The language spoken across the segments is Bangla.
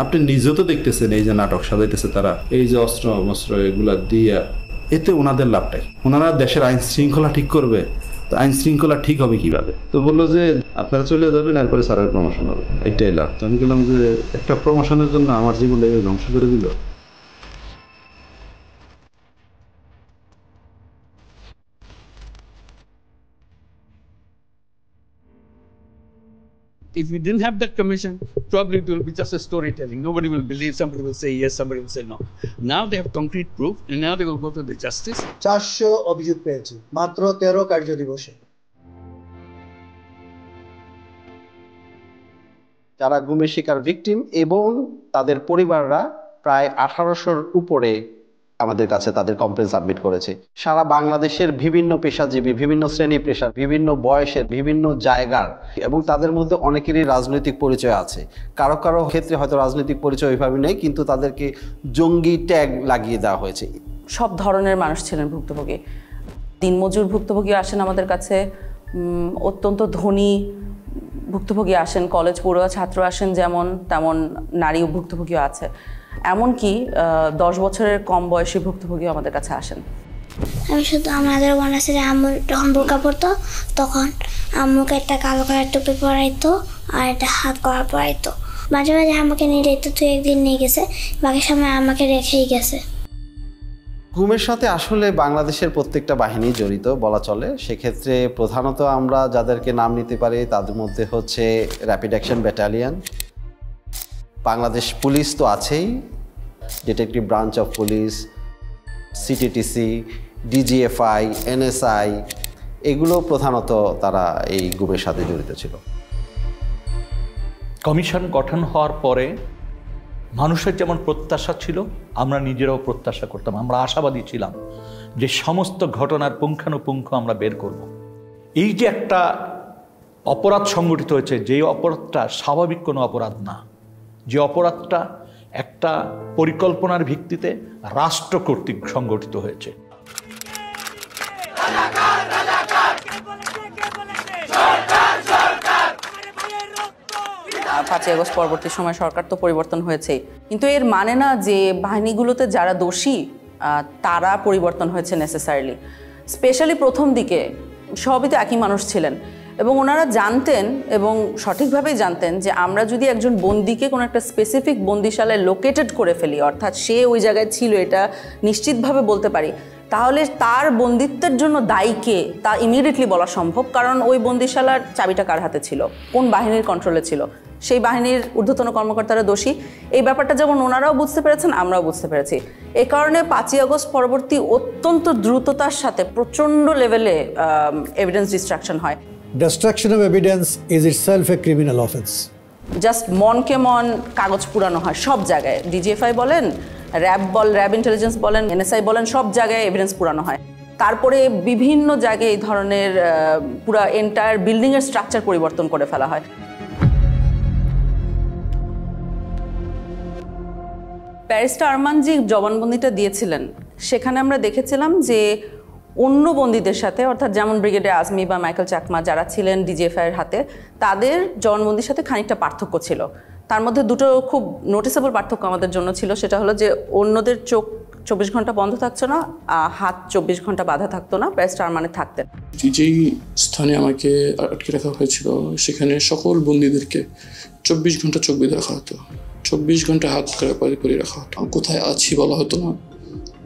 আপনি নিজেও তো দেখতেছেন এই যে নাটক সাজাইতেছে তারা, এই যে অস্ত্র মস্ত্র এগুলা দিয়া, এতে ওনাদের লাভটাই, ওনারা দেশের আইন শৃঙ্খলা ঠিক করবে, তো আইন শৃঙ্খলা ঠিক হবে কিভাবে? তো বললো যে আপনারা চলে যাবেন, এরপরে স্যারের প্রমোশন হবে, এইটাই লাভ। তো আমি বললাম যে একটা প্রমোশনের জন্য আমার জীবনটা ধ্বংস করে দিল। If we didn't have that commission, probably it will be just a storytelling. Nobody will believe, somebody will say yes, somebody will say no. Now they have concrete proof, and now they will go to the justice. 400 অভিযোগ পেয়েছে মাত্র 13 কার্য দিবসে। যারা গুমের শিকার ভিকটিম এবং তাদের পরিবাররা প্রায় 1800-র উপরে আমাদের কাছে তাদের কমপ্লেন সাবমিট করেছে। সারা বাংলাদেশের বিভিন্ন পেশাজীবী, বিভিন্ন শ্রেণী পেশার, বিভিন্ন বয়সের, বিভিন্ন জায়গার, এবং তাদের মধ্যে অনেকেরই রাজনৈতিক পরিচয় আছে। কারো কারো ক্ষেত্রে হয়তো রাজনৈতিক পরিচয় ওইভাবে নেই, কিন্তু তাদেরকে জঙ্গি ট্যাগ লাগিয়ে দেওয়া হয়েছে। সব ধরনের মানুষ ছিলেন ভুক্তভোগী। দিনমজুর ভুক্তভোগী আসেন আমাদের কাছে, অত্যন্ত ধনী ভুক্তভোগী আসেন, কলেজ পড়ুয়া ছাত্র আসেন, যেমন তেমন নারী ভুক্তভোগীও আছে। এমনকি 10 বছরের কম বয়সী ভুক্তভোগীও আমাদের কাছে আসেন। আমি শুধু আমাদের বনাসের আম্মু যখন বোরকা পরতো তখন আম্মুকে একটা কালো কালার টুপি পরাইতো আর একটা হাত করা পরাইতো। মাঝে মাঝে আমাকে নিয়ে যেত, তুই একদিন নিয়ে গেছে, বাকি সময় আমাকে রেখেই গেছে। গুমের সাথে আসলে বাংলাদেশের প্রত্যেকটা বাহিনী জড়িত বলা চলে। সেক্ষেত্রে প্রধানত আমরা যাদেরকে নাম নিতে পারি তাদের মধ্যে হচ্ছে rapid action battalion, Bangladesh police তো আছেই, detective branch of police, CTTC, DGFI, NSI, এগুলো প্রধানত তারা এই গুমের সাথে জড়িত ছিল। কমিশন গঠন হওয়ার পরে মানুষের যেমন প্রত্যাশা ছিল, আমরা নিজেরাও প্রত্যাশা করতাম, আমরা আশাবাদী ছিলাম যে সমস্ত ঘটনার পুঙ্খানুপুঙ্খ আমরা বের করব। এই যে একটা অপরাধ সংগঠিত হয়েছে, যে অপরাধটা স্বাভাবিক কোনো অপরাধ না, যে অপরাধটা একটা পরিকল্পনার ভিত্তিতে রাষ্ট্র কর্তৃক সংগঠিত হয়েছে। 5ই আগস্ট পরবর্তী সময় সরকার তো পরিবর্তন হয়েছেই, কিন্তু এর মানে না যে বাহিনীগুলোতে যারা দোষী তারা পরিবর্তন হয়েছে নেসেসারিলি। স্পেশালি প্রথম দিকে সবই তো একই মানুষ ছিলেন, এবং ওনারা জানতেন এবং সঠিকভাবেই জানতেন যে আমরা যদি একজন বন্দীকে কোনো একটা স্পেসিফিক বন্দিশালায় লোকেটেড করে ফেলি, অর্থাৎ সে ওই জায়গায় ছিল এটা নিশ্চিতভাবে বলতে পারি, তাহলে তার বন্দিত্বের জন্য দায়ী কে তা ইমিডিয়েটলি বলা সম্ভব। কারণ ওই বন্দিশালার চাবিটা কার হাতে ছিল, কোন বাহিনীর কন্ট্রোলে ছিল, সেই বাহিনীর ঊর্ধ্বতন কর্মকর্তারা দোষী। এই ব্যাপারটা যেমন ওনারাও বুঝতে পেরেছেন, আমরাও বুঝতে পেরেছি। এ কারণে 5ই আগস্ট পরবর্তী অত্যন্ত দ্রুততার সাথে প্রচণ্ড লেভেলে এভিডেন্স ডিস্ট্রাকশন হয়। Destruction of evidence is itself a criminal offense. Just মনকে মন কাগজ পুরানো হয় সব জায়গায়, ডিজিএফআই বলেন, র্যাব ইন্টেলিজেন্স বলেন, এনএসআই বলেন, সব জায়গায় এভিডেন্স পুরানো হয়। তারপরে বিভিন্ন জায়গায় এই ধরনের পুরা এন্টায়ার বিল্ডিংয়ের স্ট্রাকচার পরিবর্তন করে ফেলা হয়। ব্যারিস্টার আরমান জি জবানবন্দিটা দিয়েছিলেন, সেখানে আমরা দেখেছিলাম যে অন্য বন্দীদের সাথে, অর্থাৎ যেমন ব্রিগেডিয়ার আজমি বা মাইকেল চাকমা যারা ছিলেন ডিজিএফআইয়ের হাতে, তাদের জবানবন্দির সাথে খানিকটা পার্থক্য ছিল। তার মধ্যে দুটো খুব নোটিসেবল পার্থক্য আমাদের জন্য ছিল। সেটা হলো যে অন্যদের চোখ 24 ঘন্টা বন্ধ থাকতো না, হাত 24 ঘন্টা বাঁধা থাকতো না, ব্যারিস্টার আরমানের থাকতেন। যেই স্থানে আমাকে আটকে রাখা হয়েছিল সেখানে সকল বন্দীদেরকে 24 ঘন্টা চোখ বেঁধে রাখা হতো, 24 ঘন্টা হাত করে রাখা হতো। কোথায় আছি বলা হতো না,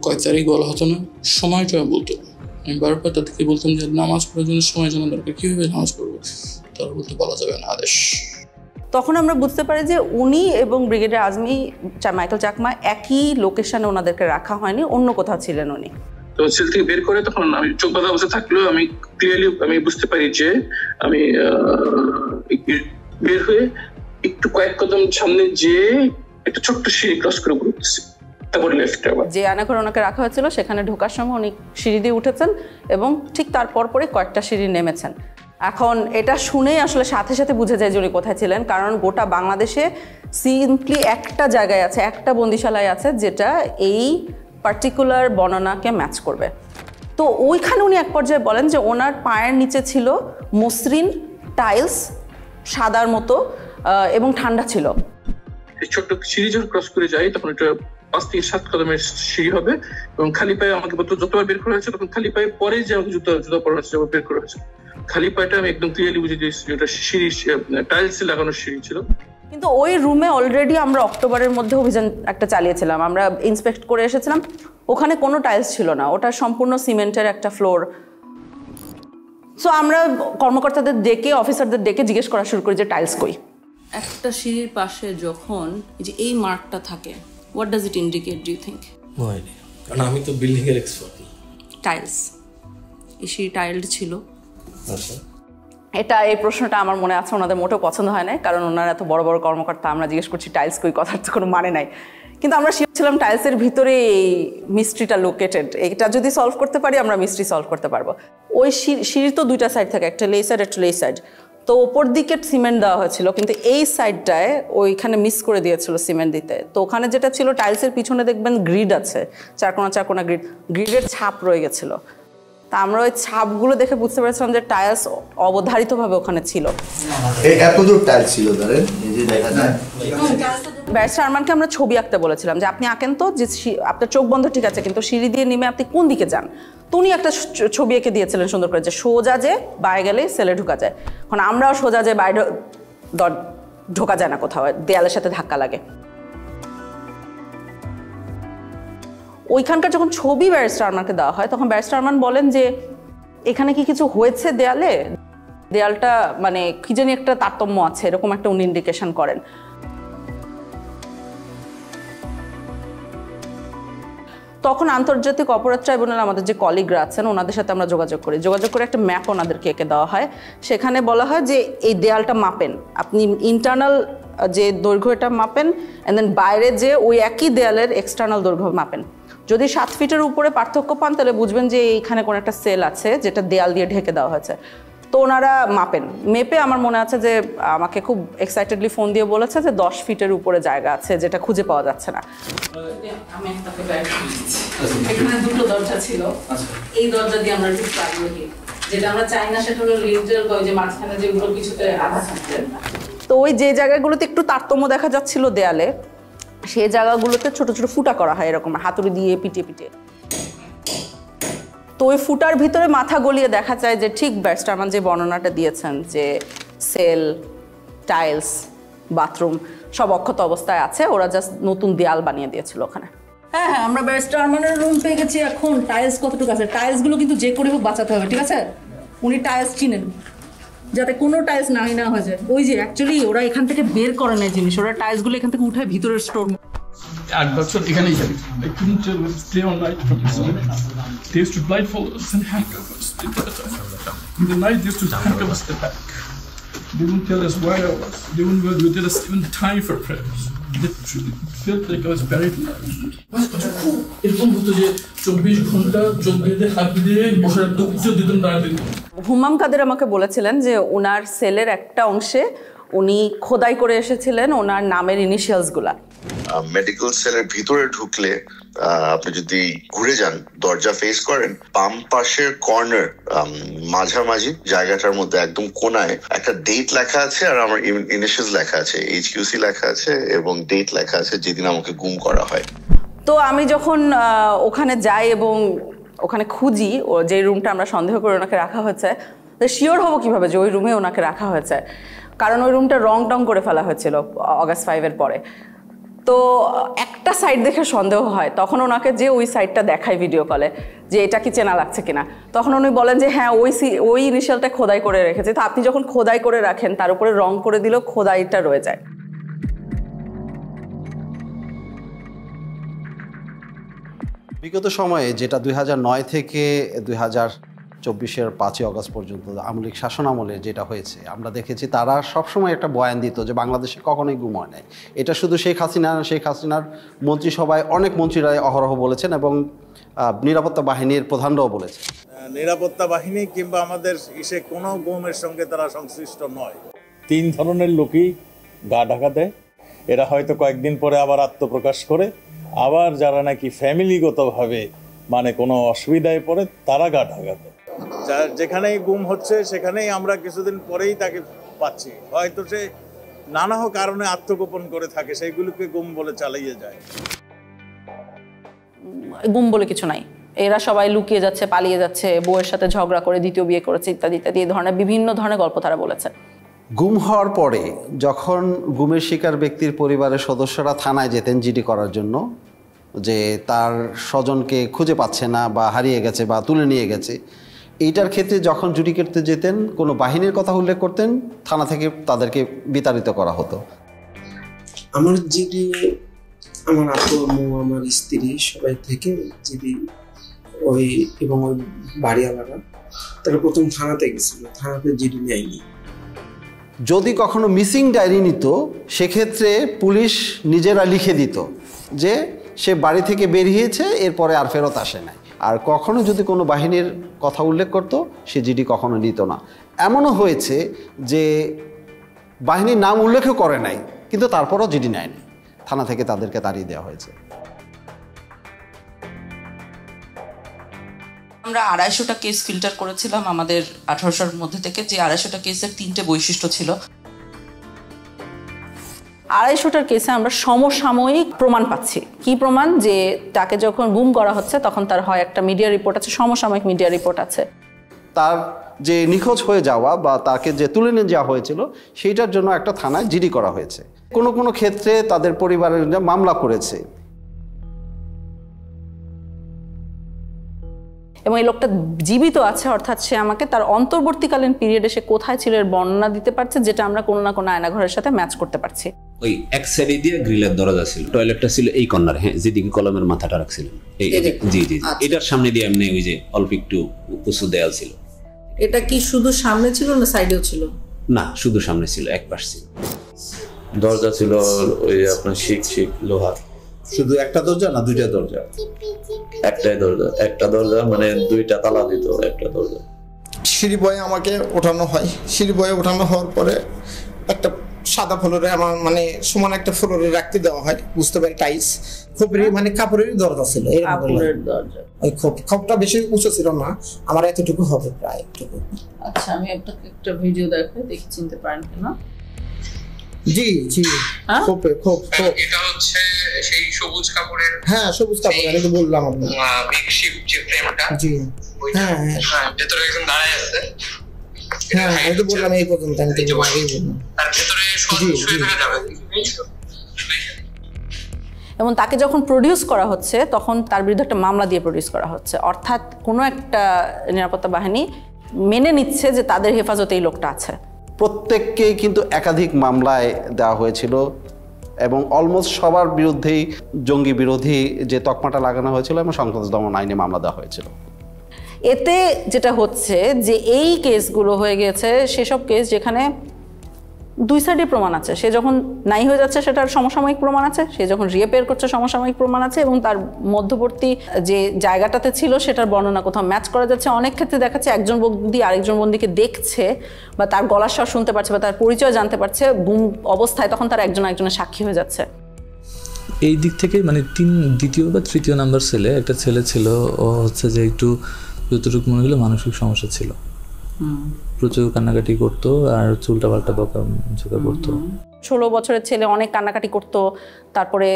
কয় তারিখ বলা হতো না, সময়টা বলতো না। আমি বারবার তাদেরকে বলতাম যে নামাজ পড়ার জন্য সময় জানা দরকার, কীভাবে নামাজ পড়বো, তারা বলতে বলা যাবে না, আদেশ। তখন আমরা বুঝতে পারি যে উনি এবং ব্রিগেডিয়ার আজমি, মাইকেল চাকমা একই লোকেশনে ওনাদেরকে রাখা হয়নি, অন্য কোথাও ছিলেন উনি। তো সেল থেকে বের করে তখন আমি চোখ বাঁধা অবস্থা থাকলেও আমি ক্লিয়ারলি আমি বুঝতে পারি যে আমি বের হয়ে একটু কয়েক কদম সামনে যে একটা ছোট্ট সিঁড়ি ক্রস করে ঘুরতেছি, তারপরে লেফটে আবার যে আয়নাঘরে ওনাকে রাখা হয়েছিল সেখানে ঢোকার সময় উনি সিঁড়ি দিয়ে উঠেছেন এবং ঠিক তার পরে কয়েকটা সিঁড়ি নেমেছেন। এখন এটা শুনেই আসলে সাথে সাথে বুঝে যায় যে উনি কোথায় ছিলেন, কারণ গোটা বাংলাদেশে সিম্পলি একটা জায়গায় আছে, একটা বন্দিশালায় আছে যেটা এই পার্টিকুলার বর্ণনাকে ম্যাচ করবে। তো ওইখানে উনি এক পর্যায়ে বলেন যে ওনার পায়ের নিচে ছিল মসৃণ টাইলস, সাদার মতো, এবং ঠান্ডা ছিল। ছোট্ট সিঁড়ি যখন ক্রস করে যাই তখন একটা 5 থেকে 7 কদমের সিঁড়ি হবে এবং খালি পায়ে আমাকে যতবার বের করা হয়েছে তখন খালি পায়ে পরে যে আমাকে জুতা পরা হয়েছে বের করা হয়েছে, খালি পায়েটা আমি একদম ক্লিয়ারলি বুঝে দিয়েছি ওটা সিঁড়ি টাইলস লাগানো সিঁড়ি ছিল। কিন্তু ওই রুমে অলরেডি আমরা অক্টোবরের মধ্যে অভিযান একটা চালিয়েছিলাম, আমরা ইন্সপেক্ট করে এসেছিলাম, ওখানে কোনো টাইলস ছিল না, ওটা সম্পূর্ণ সিমেন্টের একটা ফ্লোর। সো আমরা কর্মকর্তাদের ডেকে অফিসারদের ডেকে জিজ্ঞেস করা শুরু করি যে টাইলস কই। একটা সিঁড়ির পাশে যখন এই মার্কটা থাকে, what does it indicate do you think? কারণ আমি তো বিল্ডিং এর এক্সপার্ট না। টাইলস, এই সিঁড়ি টাইলড ছিল। আচ্ছা, এই প্রশ্নটা আমার মনে আছে ওনাদের মোটেও পছন্দ হয় না, কারণ ওনারা এত বড় বড় কর্মকর্তা, আমরা জিজ্ঞেস করছি টাইলস কই, কথার তো কোনো মানে নাই। কিন্তু আমরা শিখছিলাম টাইলসের ভিতরে এই মিস্ট্রিটা লোকেটেড, এটা যদি সলভ করতে পারি আমরা মিস্ট্রি সলভ করতে পারবো। ওই সিঁড়ির তো দুইটা সাইড থাকে, একটা লে সাইড একটা লে সাইড, তো ওপর দিকে সিমেন্ট দেওয়া হয়েছিল, কিন্তু এই সাইডটায় ওইখানে মিস করে দিয়েছিল সিমেন্ট দিতে। তো ওখানে যেটা ছিল টাইলসের পিছনে দেখবেন গ্রিড আছে, চারকোনা গ্রিডের ছাপ রয়ে গেছিলো। তা আমরা ওই ছাপগুলো দেখে বুঝতে পেরেছিলাম যে টাইলস অবধারিতভাবে ওখানে ছিল। এতদূর টাইলস ছিল ধরেন, এই যে দেখা যায়। ব্যারিস্টার আরমানকে আমরা ছবি আঁকতে বলেছিলাম যে আপনি আঁকেন তো, যে আপনার চোখ বন্ধ ঠিক আছে, কিন্তু সিঁড়ি দিয়ে নেমে আপনি কোন দিকে যান। তো উনি একটা ছবি এঁকে দিয়েছিলেন সুন্দর করে, যে সোজা যে বাইরে গেলেই সেলে ঢোকা যায়। এখন আমরাও সোজা যে বাইরে ঢোকা যায় না, কোথাও দেয়ালের সাথে ধাক্কা লাগে। ওইখানকার যখন ছবি ব্যারিস্টার আরমানকে দেওয়া হয় তখন ব্যারিস্টার আরমান বলেন যে এখানে কি কিছু হয়েছে দেয়ালটা মানে কি জানি একটা তারতম্য আছে, এরকম একটা উনি ইন্ডিকেশন করেন। তখন আন্তর্জাতিক অপরাধ ট্রাইব্যুনাল আমাদের যে কলিগরা আছেন ওনাদের সাথে আমরা যোগাযোগ করে একটা ম্যাপ ওনাদেরকে এঁকে দেওয়া হয়। সেখানে বলা হয় যে এই দেয়ালটা মাপেন, আপনি ইন্টারনাল যে দৈর্ঘ্যটা মাপেন, অ্যান্ড দেন বাইরে যে ওই একই দেয়ালের এক্সটার্নাল দৈর্ঘ্য মাপেন। যদি 7 ফিটের উপরে পার্থক্য পান তাহলে বুঝবেন যে এইখানে কোনো একটা সেল আছে যেটা দেয়াল দিয়ে ঢেকে দেওয়া হয়েছে। তো ওনারা মাপেন, মেপে আমার মনে আছে যে আমাকে খুব এক্সাইটেডলি ফোন দিয়ে বলেছে যে 10 ফিটের উপরে জায়গা আছে যেটা খুঁজে পাওয়া যাচ্ছে না। এখানে দুটো দরজা ছিল, এই দরজা দিয়ে আমরা যেটা আমরা চাই না সেটা হলো লিন্টেল, ওই যে মাঝখানে যেগুলো কিছুতে আধা থাকছে। তো ওই যে জায়গাগুলোতে একটু তারতম্য দেখা যাচ্ছিল দেয়ালে, সেই জায়গাগুলোতে ছোট ছোট ফুটা করা হয় এরকম হাতুড়ি দিয়ে পিটিয়ে। তো ওই ফুটার ভিতরে মাথা গলিয়ে দেখা যায় যে ঠিক ব্যারিস্টার আরমান যে বর্ণনাটা দিয়েছেন যে সেল, টাইলস, বাথরুম সব অক্ষত অবস্থায় আছে, ওরা জাস্ট নতুন দেয়াল বানিয়ে দিয়েছিল ওখানে। হ্যাঁ, আমরা ব্যারিস্টার আরমানের রুম পেয়ে গেছি। এখন টাইলস কতটুকু আছে, টাইলসগুলো কিন্তু যে করে হোক বাঁচাতে হবে, ঠিক আছে? উনি টাইলস চিনেন, যাতে কোনো টাইলস না হয়ে যায়। ওই যে অ্যাকচুয়ালি ওরা এখান থেকে বের করে নেয় জিনিস, ওরা টাইলসগুলো এখান থেকে উঠায় ভিতরের স্টোর। 8 বছর এখানেই যাবে। I couldn't tell with day or night from this moment. They used to blindfold us and handcuff us. In the night they used to handcuff us the back. They wouldn't tell us where I was. They wouldn't tell us even time for prayers. Literally, it felt like I was buried alive. এরকম হতো যে 24 ঘন্টা চোখ বেঁধে হাত দিয়ে বসে রাখতো, উত্তর দিতেন না দিতেন। হুমাম কাদের আমাকে বলেছিলেন যে ওনার সেলের একটা অংশে উনি খোদাই করে এসেছিলেন ওনার নামের ইনিশিয়ালসগুলা। মেডিকেল সেলের ভিতরে ঢুকলে আপনি যদি ঘুরে যান, দরজা ফেস করেন, বাম পাশের কর্নার মাঝামাঝি জায়গাটার মধ্যে একদম কোনায় একটা ডেট লেখা আছে আর আমার ইনিশিয়ালস লেখা আছে, HQC লেখা আছে এবং ডেট লেখা আছে যেদিন আমাকে গুম করা হয়। তো আমি যখন ওখানে যাই এবং ওখানে খুঁজি ও যে রুমটা আমরা সন্দেহ করে ওনাকে রাখা হয়েছে, তো শিওর হবো কিভাবে যে ওই রুমে ওনাকে রাখা হয়েছে, কারণ ওই রুমটা রং টং করে ফেলা হয়েছিল অগাস্ট 5-এর পরে। তো একটা সাইড দেখে সন্দেহ হয়, তখন ওনাকে যে ওই সাইডটা দেখায় ভিডিও কলে যে এটা কি চেনা লাগছে কিনা, তখন উনি বলেন যে হ্যাঁ ওই ইনিশিয়ালটা খোদাই করে রেখেছে। তো আপনি যখন খোদাই করে রাখেন তার উপরে রং করে দিলেও খোদাইটা রয়ে যায়। বিগত সময়ে যেটা 2009 থেকে 2024-এর 5ই অগস্ট পর্যন্ত আওয়ামী লীগ শাসন আমলে যেটা হয়েছে, আমরা দেখেছি তারা সবসময় একটা বয়ান দিত যে বাংলাদেশে কখনোই গুম হয় নাই। এটা শুধু শেখ হাসিনার মন্ত্রিসভায় অনেক মন্ত্রীরাই অহরহ বলেছেন এবং নিরাপত্তা বাহিনীর প্রধানরাও বলেছে। নিরাপত্তা বাহিনী কিংবা আমাদের ইসে কোনো গুমের সঙ্গে তারা সংশ্লিষ্ট নয়। 3 ধরনের লোকই গা ঢাকা দেয়, এরা হয়তো কয়েকদিন পরে আবার আত্মপ্রকাশ করে, আবার যারা নাকি ফ্যামিলিগতভাবে মানে কোনো অসুবিধায় পড়ে তারা গা ঢাকা দেয়। যেখানেই গুম হচ্ছে সেখানেই আমরা কিছুদিন পরেই তাকে পাচ্ছি, হয়তো সে নানা কারণে আত্মগোপন করে থাকে, সেইগুলোকে গুম বলে চালিয়ে যায়। গুম বলে কিছু নাই, এরা সবাই লুকিয়ে যাচ্ছে, পালিয়ে যাচ্ছে, বউয়ের সাথে ঝগড়া করে দ্বিতীয় বিয়ে করেছে ইত্যাদি ইত্যাদি, এই ধরনের বিভিন্ন ধরনের গল্প তারা বলেছে। গুম হওয়ার পরে যখন গুমের শিকার ব্যক্তির পরিবারের সদস্যরা থানায় যেতেন জিডি করার জন্য, যে তার স্বজনকে খুঁজে পাচ্ছে না বা হারিয়ে গেছে বা তুলে নিয়ে গেছে, এইটার ক্ষেত্রে যখন জুডি করতে যেতেন কোনো বাহিনীর কথা উল্লেখ করতেন, থানা থেকে তাদেরকে বিতাড়িত করা হতো। আমার জিডি আমার আপু, আম্মু, আমার স্ত্রী সবাই থেকে জিডি ওই এবং ওই বাড়িওয়ালারা তারা প্রথম থানাতে গেছিল, থানাতে জিডি নেয়নি। যদি কখনো মিসিং ডায়েরি নিত সেক্ষেত্রে পুলিশ নিজেরা লিখে দিত যে সে বাড়ি থেকে বেরিয়েছে, এরপরে আর ফেরত আসে নাই। আর কখনো যদি কোনো বাহিনীর কথা উল্লেখ করতো সে জিডি কখনো নিত না। এমনও হয়েছে যে বাহিনীর নাম উল্লেখও করে নাই, কিন্তু তারপরও জিডি নেয়নি, থানা থেকে তাদেরকে তাড়িয়ে দেওয়া হয়েছে। আমরা 250টা কেস ফিল্টার করেছিলাম আমাদের 1800-র মধ্যে থেকে, যে 250টা কেসের 3টে বৈশিষ্ট্য ছিল। 250টার কেসে আমরা সমসাময়িক প্রমাণ পাচ্ছি। কি প্রমাণ? যে তাকে যখন গুম করা হচ্ছে তখন তার হয় একটা মিডিয়া রিপোর্ট আছে, সমসাময়িক মিডিয়া রিপোর্ট আছে। তার যে নিখোঁজ হয়ে যাওয়া বা তাকে যে তুলে নিয়ে যাওয়া হয়েছিল সেইটার জন্য একটা থানায় জিডি করা হয়েছে। কোনো কোনো ক্ষেত্রে তাদের পরিবারের মামলা করেছে। এবং এই লোকটা জীবিত আছে, অর্থাৎ সে আমাকে তার অন্তর্বর্তীকালীন পিরিয়ডে সে কোথায় ছিল এর বর্ণনা দিতে পারছে, যেটা আমরা কোনো না কোনো আয়নাঘরের সাথে ম্যাচ করতে পারছি। ওই এক সাইডে দিয়ে গ্রিলের দরজা ছিল, টয়লেটটা ছিল এই কর্নারে, হ্যাঁ, যেদিকে কলমের মাথাটা রাখছিলেন এই, জি জি, এটার সামনে দিয়ে এমনি ওই যে অল্প একটু উঁচু দেয়াল ছিল। এটা কি শুধু সামনে ছিল না সাইডেও ছিল? না, শুধু সামনে ছিল, এক পাশ ছিল। দরজা ছিল ওই আপনার শিক লোহার। শুধু একটা দরজা না দুইটা দরজা? একটাই দরজা, একটা দরজা মানে দুইটা তালা দিত একটা দরজা। সিঁড়ি বয়ে আমাকে ওঠানো হয়, সিঁড়ি বয়ে ওঠানো হওয়ার পরে একটা সাদা ফ্লোরে আমার মানে সমান একটা ফ্লোরে রাখতে দেওয়া হয়, বুঝতে পারি টাইলস, খোপের মানে কাপড়ের দরজা ছিল। ওই খোপটা বেশি উঁচু ছিল না, আমার এতটুকু হবে প্রায় একটুকু। আচ্ছা, আমি আপনাকে একটা ভিডিও দেখাই, দেখি চিনতে পারেন কিনা। জি জি, খোপে খোপ এটা হচ্ছে সেই সবুজ কাপড়ের, হ্যাঁ সবুজ কাপড়, আমি তো বললাম আপনাকে মেকশিফট যে ফ্রেমটা। জি হ্যাঁ হ্যাঁ, ভেতরে একজন দাঁড়ায় আছে। হ্যাঁ আমি তো বললাম এই পর্যন্ত, আমি তো আগেই বললাম তার ভেতরে শুয়ে থাকা যাবে। এবং তাকে যখন প্রডিউস করা হচ্ছে তখন তার বিরুদ্ধে একটা মামলা দিয়ে প্রডিউস করা হচ্ছে, অর্থাৎ কোনো একটা নিরাপত্তা বাহিনী মেনে নিচ্ছে যে তাদের হেফাজতে এই লোকটা আছে। প্রত্যেককেই কিন্তু একাধিক মামলায় দেওয়া হয়েছিল এবং অলমোস্ট সবার বিরুদ্ধেই জঙ্গি বিরোধী যে তকমাটা লাগানো হয়েছিল এবং সন্ত্রাস দমন আইনে মামলা দেওয়া হয়েছিল। এতে যেটা হচ্ছে যে এই কেসগুলো হয়ে গেছে সেসব কেস যেখানে দুই সাইডে প্রমাণ আছে। সে যখন নাই হয়ে যাচ্ছে সেটার সমসাময়িক প্রমাণ আছে, সে যখন রিপেয়ার করছে সমসাময়িক প্রমাণ আছে, এবং তার মধ্যবর্তী যে জায়গাটাতে ছিল সেটার বর্ণনা কোথাও ম্যাচ করা যাচ্ছে। অনেক ক্ষেত্রে দেখাচ্ছে একজন বন্দী আরেকজন বন্দীকে দেখছে বা তার গলার স্বর শুনতে পারছে বা তার পরিচয় জানতে পারছে গুম অবস্থায়, তখন তার একজনের সাক্ষী হয়ে যাচ্ছে। এই দিক থেকে মানে দ্বিতীয় বা তৃতীয় নাম্বার ছেলে একটা ছেলে ছিল, ও হচ্ছে যে একটু যতটুকু মনে হলো মানসিক সমস্যা ছিল, প্রচুর কান্নাকাটি করতো আর চুলটা পাল্টা বকাঝকা করতো। 16 বছরের ছেলে, অনেক কান্নাকাটি করতো। তারপরে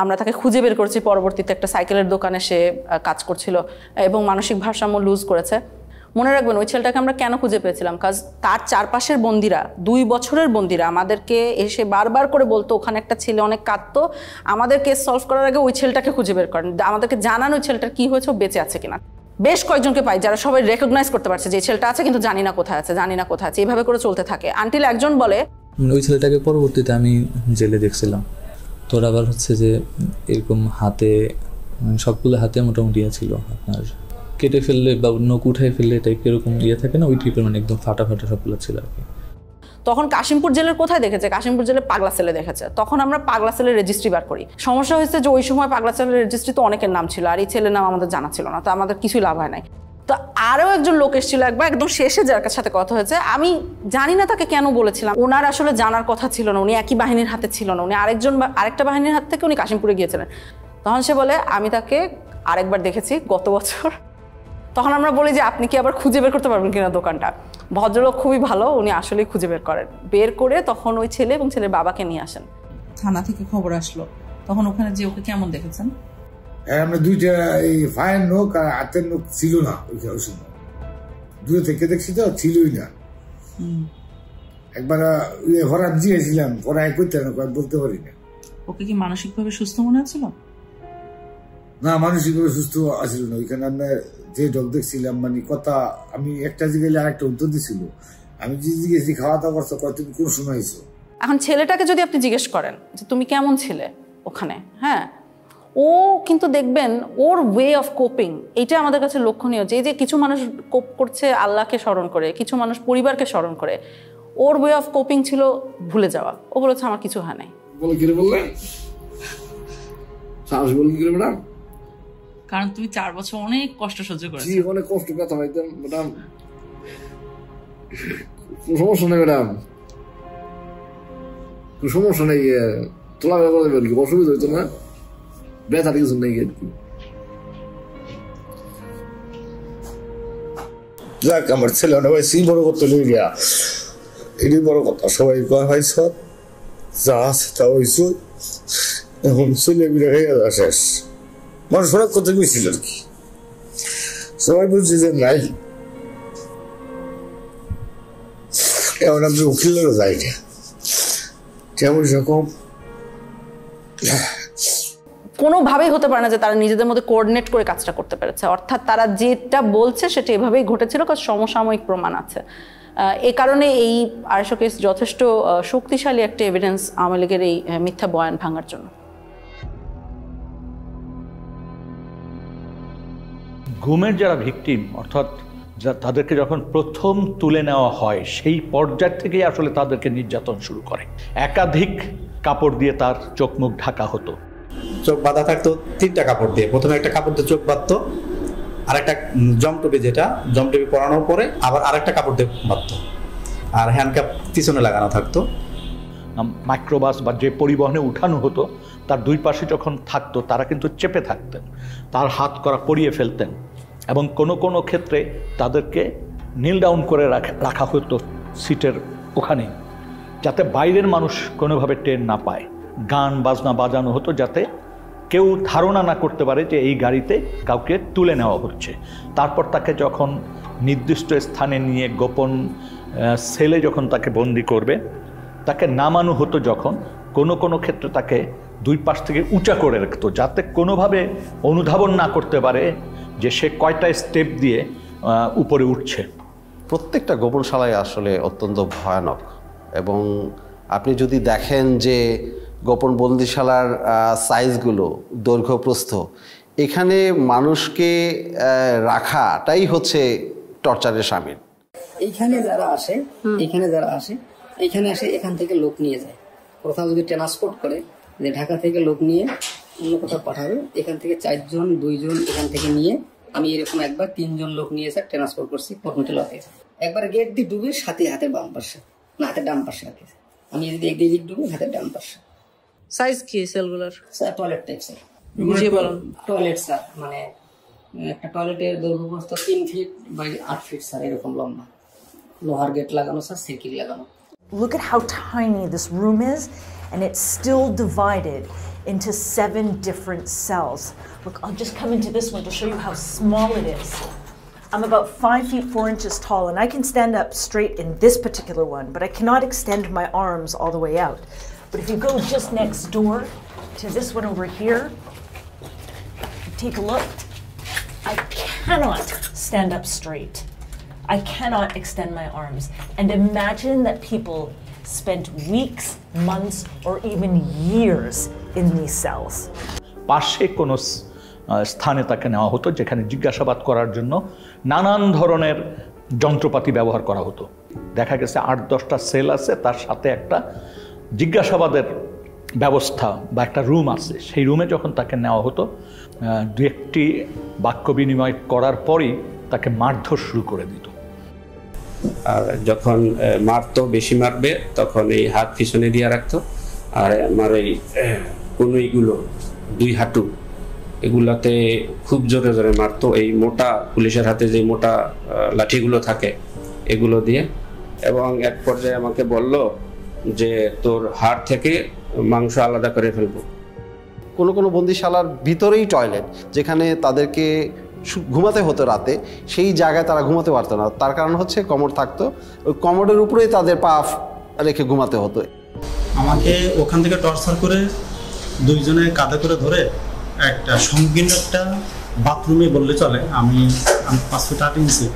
আমরা তাকে খুঁজে বের করেছি, পরবর্তীতে একটা সাইকেলের দোকানে সে কাজ করছিল এবং মানসিক ভারসাম্য লুজ করেছে। মনে রাখবেন ওই ছেলেটাকে আমরা কেন খুঁজে পেয়েছিলাম, কাজ তার চারপাশের বন্দিরা, 2 বছরের বন্দিরা আমাদেরকে এসে বারবার করে বলতো ওখানে একটা ছেলে অনেক কাঁদতো, আমাদের কেস সলভ করার আগে ওই ছেলেটাকে খুঁজে বের করেন, আমাদেরকে জানান ওই ছেলেটার কি হয়েছে, বেঁচে আছে কিনা। বেশ কয়েকজনকে পাই যারা সবাই রেকগনাইজ করতে পারছে যে ছেলেটা আছে কিন্তু জানি না কোথায় আছে, জানি না কোথায় আছে, এইভাবে করে চলতে থাকে আনটিল একজন বলে। ওই ছেলেটাকে পরবর্তীতে আমি জেলে দেখছিলাম, তোর আবার হচ্ছে যে এরকম হাতে সবগুলো হাতে মোটামুটি ছিল আপনার কেটে ফেললে বা নখ উঠাই ফেললে টাইপ এরকম থাকে না, ওই টাইপের মানে একদম ফাটা ফাটা সবগুলো ছিল আর কি। তখন কাশিমপুর জেলের কোথায় দেখেছে, কাশিমপুর জেলে পাগলা সেলে দেখেছে। তখন আমরা পাগলা সেলের রেজিস্ট্রি বার করি। সমস্যা হয়েছে যে ওই সময় পাগলা সেলের রেজিস্ট্রি তো অনেকের নাম ছিল, আর এই ছেলের নাম আমাদের জানা ছিল না, তো আমাদের কিছুই লাভ হয় নাই। তো আরও একজন লোক এসেছিল একবার, একদম শেষে যার সাথে কথা হয়েছে, আমি জানি না তাকে কেন বলেছিলাম, ওনার আসলে জানার কথা ছিল না, উনি একই বাহিনীর হাতে ছিল না, উনি আরেকটা বাহিনীর হাত থেকে উনি কাশিমপুরে গিয়েছিলেন। তখন সে বলে আমি তাকে আরেকবার দেখেছি গত বছর। তখন আমরা বলি যে আপনি কি আবার খুঁজে বের করতে পারবেন কিনা দোকানটা। ভদ্রলোক খুবই ভালো, উনি আসলেই খুঁজে বের করে তখন ওই ছেলে এবং ছেলের বাবাকে নিয়ে আসেন। থানা থেকে খবর আসলো, তখন ওখানে যে ওকে কেমন দেখেছেন? আমরা দুইটা এই ফায়ের নোক আর হাতের নোক ছিল না ওই সময়, দূরে থেকে দেখছি তো ছিলই না। একবার ভরাট দিয়েছিলাম, পড়াই করতে না বলতে পারি না। ওকে কি মানসিকভাবে সুস্থ মনে হচ্ছিল? না, মানসিকভাবে সুস্থ আসছিল না। ওইখানে আপনার যে ডগ দেখছিলাম, মানে কথা আমি একটা জিজ্ঞেস আরেকটা উত্তর দিছিল। আমি যে জিজ্ঞেস খাওয়া দাওয়া করছো, তুমি কোন সময় আইছো? এখন ছেলেটাকে যদি আপনি জিজ্ঞেস করেন যে তুমি কেমন ছিলে ওখানে, হ্যাঁ, ও কিন্তু দেখবেন ওর ওয়ে অফ কোপিং, এটা আমাদের কাছে লক্ষণীয়। যে কিছু মানুষ কোপ করছে আল্লাহকে স্মরণ করে, কিছু মানুষ পরিবারকে স্মরণ করে, ওর ওয়ে অফ কোপিং ছিল ভুলে যাওয়া। ও বলেছে আমার কিছু হয় নাই। কারণ তুমি 4 বছর অনেক কষ্ট সহ্য করেছো। অনেক কষ্ট, ব্যথা পাইতাম ম্যাডাম। সমস্যা নেই ম্যাডাম, সমস্যা নেই, তোলা অসুবিধা হইতো না, ব্যথা কিছু নেই। যাক, আমার ছেলে হয়েছি বড় করতে লই গিয়া, এটাই বড় কথা। সবাই কয় হয়েছ যা আছে তা হয়েছ, এখন ছেলে বিড়ে হয়ে যাওয়া শেষ। মানুষ অনেক কথা গেছিল আর কি, সবাই বলছে যে নাই, এখন আমি উকিলেরও যাই না, কেমন সেরকম কোনোভাবেই হতে পারে না যে তারা নিজেদের মধ্যে কোঅর্ডিনেট করে কাজটা করতে পেরেছে। অর্থাৎ তারা যেটা বলছে সেটা এভাবেই ঘটেছিল, কারণ সমসাময়িক প্রমাণ আছে। এই কারণে এই 250 কেস যথেষ্ট শক্তিশালী একটা এভিডেন্স আওয়ামী লীগের এই মিথ্যা বয়ান ভাঙার জন্য। গুমের যারা ভিকটিম, অর্থাৎ তাদেরকে যখন প্রথম তুলে নেওয়া হয় সেই পর্যায় থেকেই আসলে তাদেরকে নির্যাতন শুরু করে। একাধিক কাপড় দিয়ে তার চোখ মুখ ঢাকা হতো, চোখ বাঁধা থাকতো 3টা কাপড় দিয়ে। প্রথমে একটা কাপড় দিয়ে চোখ বাঁধতো, আরেকটা জমটপি, যেটা জমটপি পরানোর পরে আবার আরেকটা কাপড় দিয়ে বাঁধতো, আর হ্যান্ডকাপ পিছনে লাগানো থাকতো। মাইক্রোবাস বা যে পরিবহনে উঠানো হতো তার 2 পাশে যখন থাকতো তারা কিন্তু চেপে থাকতেন, তার হাত করা পরিয়ে ফেলতেন, এবং কোনো কোনো ক্ষেত্রে তাদেরকে নীল ডাউন করে রাখা হতো সিটের ওখানে, যাতে বাইরের মানুষ কোনোভাবে টের না পায়। গান বাজনা বাজানো হতো যাতে কেউ ধারণা না করতে পারে যে এই গাড়িতে কাউকে তুলে নেওয়া হচ্ছে। তারপর তাকে যখন নির্দিষ্ট স্থানে নিয়ে গোপন সেলে যখন তাকে বন্দি করবে, তাকে নামানো হতো যখন, কোনো কোনো ক্ষেত্রে তাকে 2 পাশ থেকে উঁচা করে রাখতো, যাতে কোনোভাবে অনুধাবন না করতে পারে যে সে কয়টা স্টেপ দিয়ে উপরে উঠছে। প্রত্যেকটা গোপনশালায় আসলে অত্যন্ত ভয়ানক, এবং আপনি যদি দেখেন যে গোপন বন্দিশালার সাইজগুলো, দৈর্ঘ্য প্রস্থ, এখানে মানুষকে রাখাটাই হচ্ছে টর্চারের শামিল। এইখানে যারা আসে এখানে আসে, এখান থেকে লোক নিয়ে যায়। কোথাও যদি ট্রান্সপোর্ট করে যে ঢাকা থেকে লোক নিয়ে অন্য কোথাও পাঠাবে, এখান থেকে 4 জন 2 জন এখান থেকে নিয়ে, আমি এরকম একবার 3 জন লোক নিয়ে এসে ট্রান্সপোর্ট করছি কর্মীতে লতে। একবার গেট দিয়ে ডুবে সাথে হাতের বাম পাশে, না হাতের ডান পাশে রাখে। আমি যদি একদিকে ডুবে হাতের ডান পাশে। সাইজ কি সেলগুলোর? স্যার টয়লেট টাইপ স্যার, বুঝিয়ে বলুন। টয়লেট স্যার, মানে একটা টয়লেটের দৈর্ঘ্য প্রস্থ 3 ফিট বাই 8 ফিট স্যার, এরকম লম্বা, লোহার গেট লাগানো স্যার, সাইকেল লাগানো। Look at how tiny this room is, and it's still divided into 7 different cells. Look, I'll just come into this one to show you how small it is. I'm about 5 feet 4 inches tall, and I can stand up straight in this particular one, but I cannot extend my arms all the way out. But if you go just next door to this one over here, take a look. I cannot stand up straight. I cannot extend my arms. And imagine that people spent weeks, months, or even years in these cells. পাশে কোনো স্থানে তাকে নেওয়া হতো যেখানে জিজ্ঞাসাবাদ করার জন্য নানান ধরনের যন্ত্রপাতি ব্যবহার করা হতো। দেখা গেছে 8-10টা সেল আছে, তার সাথে একটা জিজ্ঞাসাবাদের ব্যবস্থা বা একটা রুম আছে। সেই রুমে যখন তাকে নেওয়া হতো, 2-1টি বাক্য বিনিময় করার পরই তাকে মারধর শুরু করে দিত। আর যখন মারতো, বেশি মারবে, তখন এই হাত পিছনে দিয়ে রাখতো, আর আমার এই কনুইগুলো 2 হাঁটু এগুলাতে খুব জোরে জোরে মারতো। এই মোটা পুলিশের হাতে যে মোটা লাঠিগুলো থাকে, এগুলো দিয়ে, এবং এক পর্যায়ে আমাকে বলল যে তোর হাড় থেকে মাংস আলাদা করে ফেলবো। কোনো কোনো বন্দিশালার ভিতরেই টয়লেট, যেখানে তাদেরকে ঘুমাতে হতো রাতে, সেই জায়গায় তারা ঘুমাতে পারতো না। তার কারণ হচ্ছে কমোড থাকতো, ওই কমোডের উপরেই তাদের পা রেখে ঘুমাতে হতো। আমাকে ওখান থেকে টর্চার করে দুইজনে কাঁধে করে ধরে একটা সংকীর্ণ একটা বাথরুমে বললে চলে, আমি 5 ফুট 8 ইঞ্চি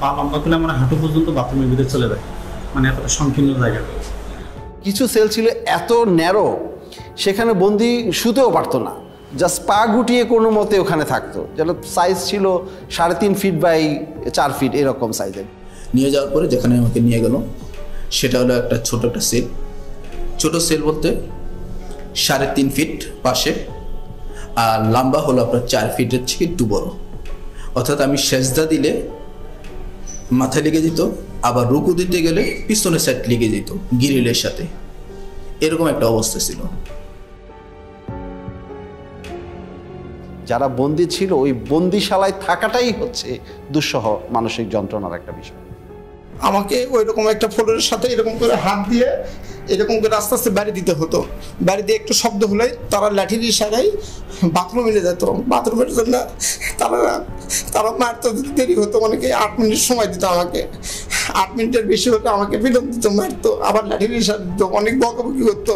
পা লম্বা করলে আমার হাঁটু পর্যন্ত বাথরুমের ভিতরে চলে যায়, মানে এতটা সংকীর্ণ জায়গা। কিছু সেল ছিল এত ন্যারো, সেখানে বন্দি শুতেও পারতো না, জাস্ট পা গুটিয়ে কোনো মতে ওখানে থাকতো। যেটা সাইজ ছিল 3.5 ফিট বাই 4 ফিট এরকম সাইজের। নিয়ে যাওয়ার পরে যেখানে আমাকে নিয়ে গেল সেটা হলো একটা ছোট একটা সেল। ছোট সেল বলতে 3.5 ফিট পাশে, আর লম্বা হলো আপনার 4 ফিটের থেকে একটু বড়। অর্থাৎ আমি সেজদা দিলে মাথায় লেগে যেত, আবার রুকু দিতে গেলে পিছনের সাইড লেগে যেত গ্রিলের সাথে, এরকম একটা অবস্থা ছিল। যারা বন্দি ছিল ওই বন্দিশালায় থাকাটাই হচ্ছে দুঃসহ মানসিক যন্ত্রণার একটা বিষয়। আমাকে ওই রকম একটা ফ্লোরের সাথে এরকম করে হাত দিয়ে এরকম করে আস্তে আস্তে বাড়ি দিতে হতো। বাড়ি দিয়ে একটু শব্দ হলেই তারা লাঠির ইশারায় বাথরুমে নিয়ে যেত। বাথরুমের জন্য তারা মারতে দেরি হতো, অনেকে 8 মিনিট সময় দিত আমাকে। 8 মিনিটের বেশি হতো আমাকে বিলম্ব দিত, মারতো, আবার লাঠির ইশারা দিত, অনেক বকাবকি করতো।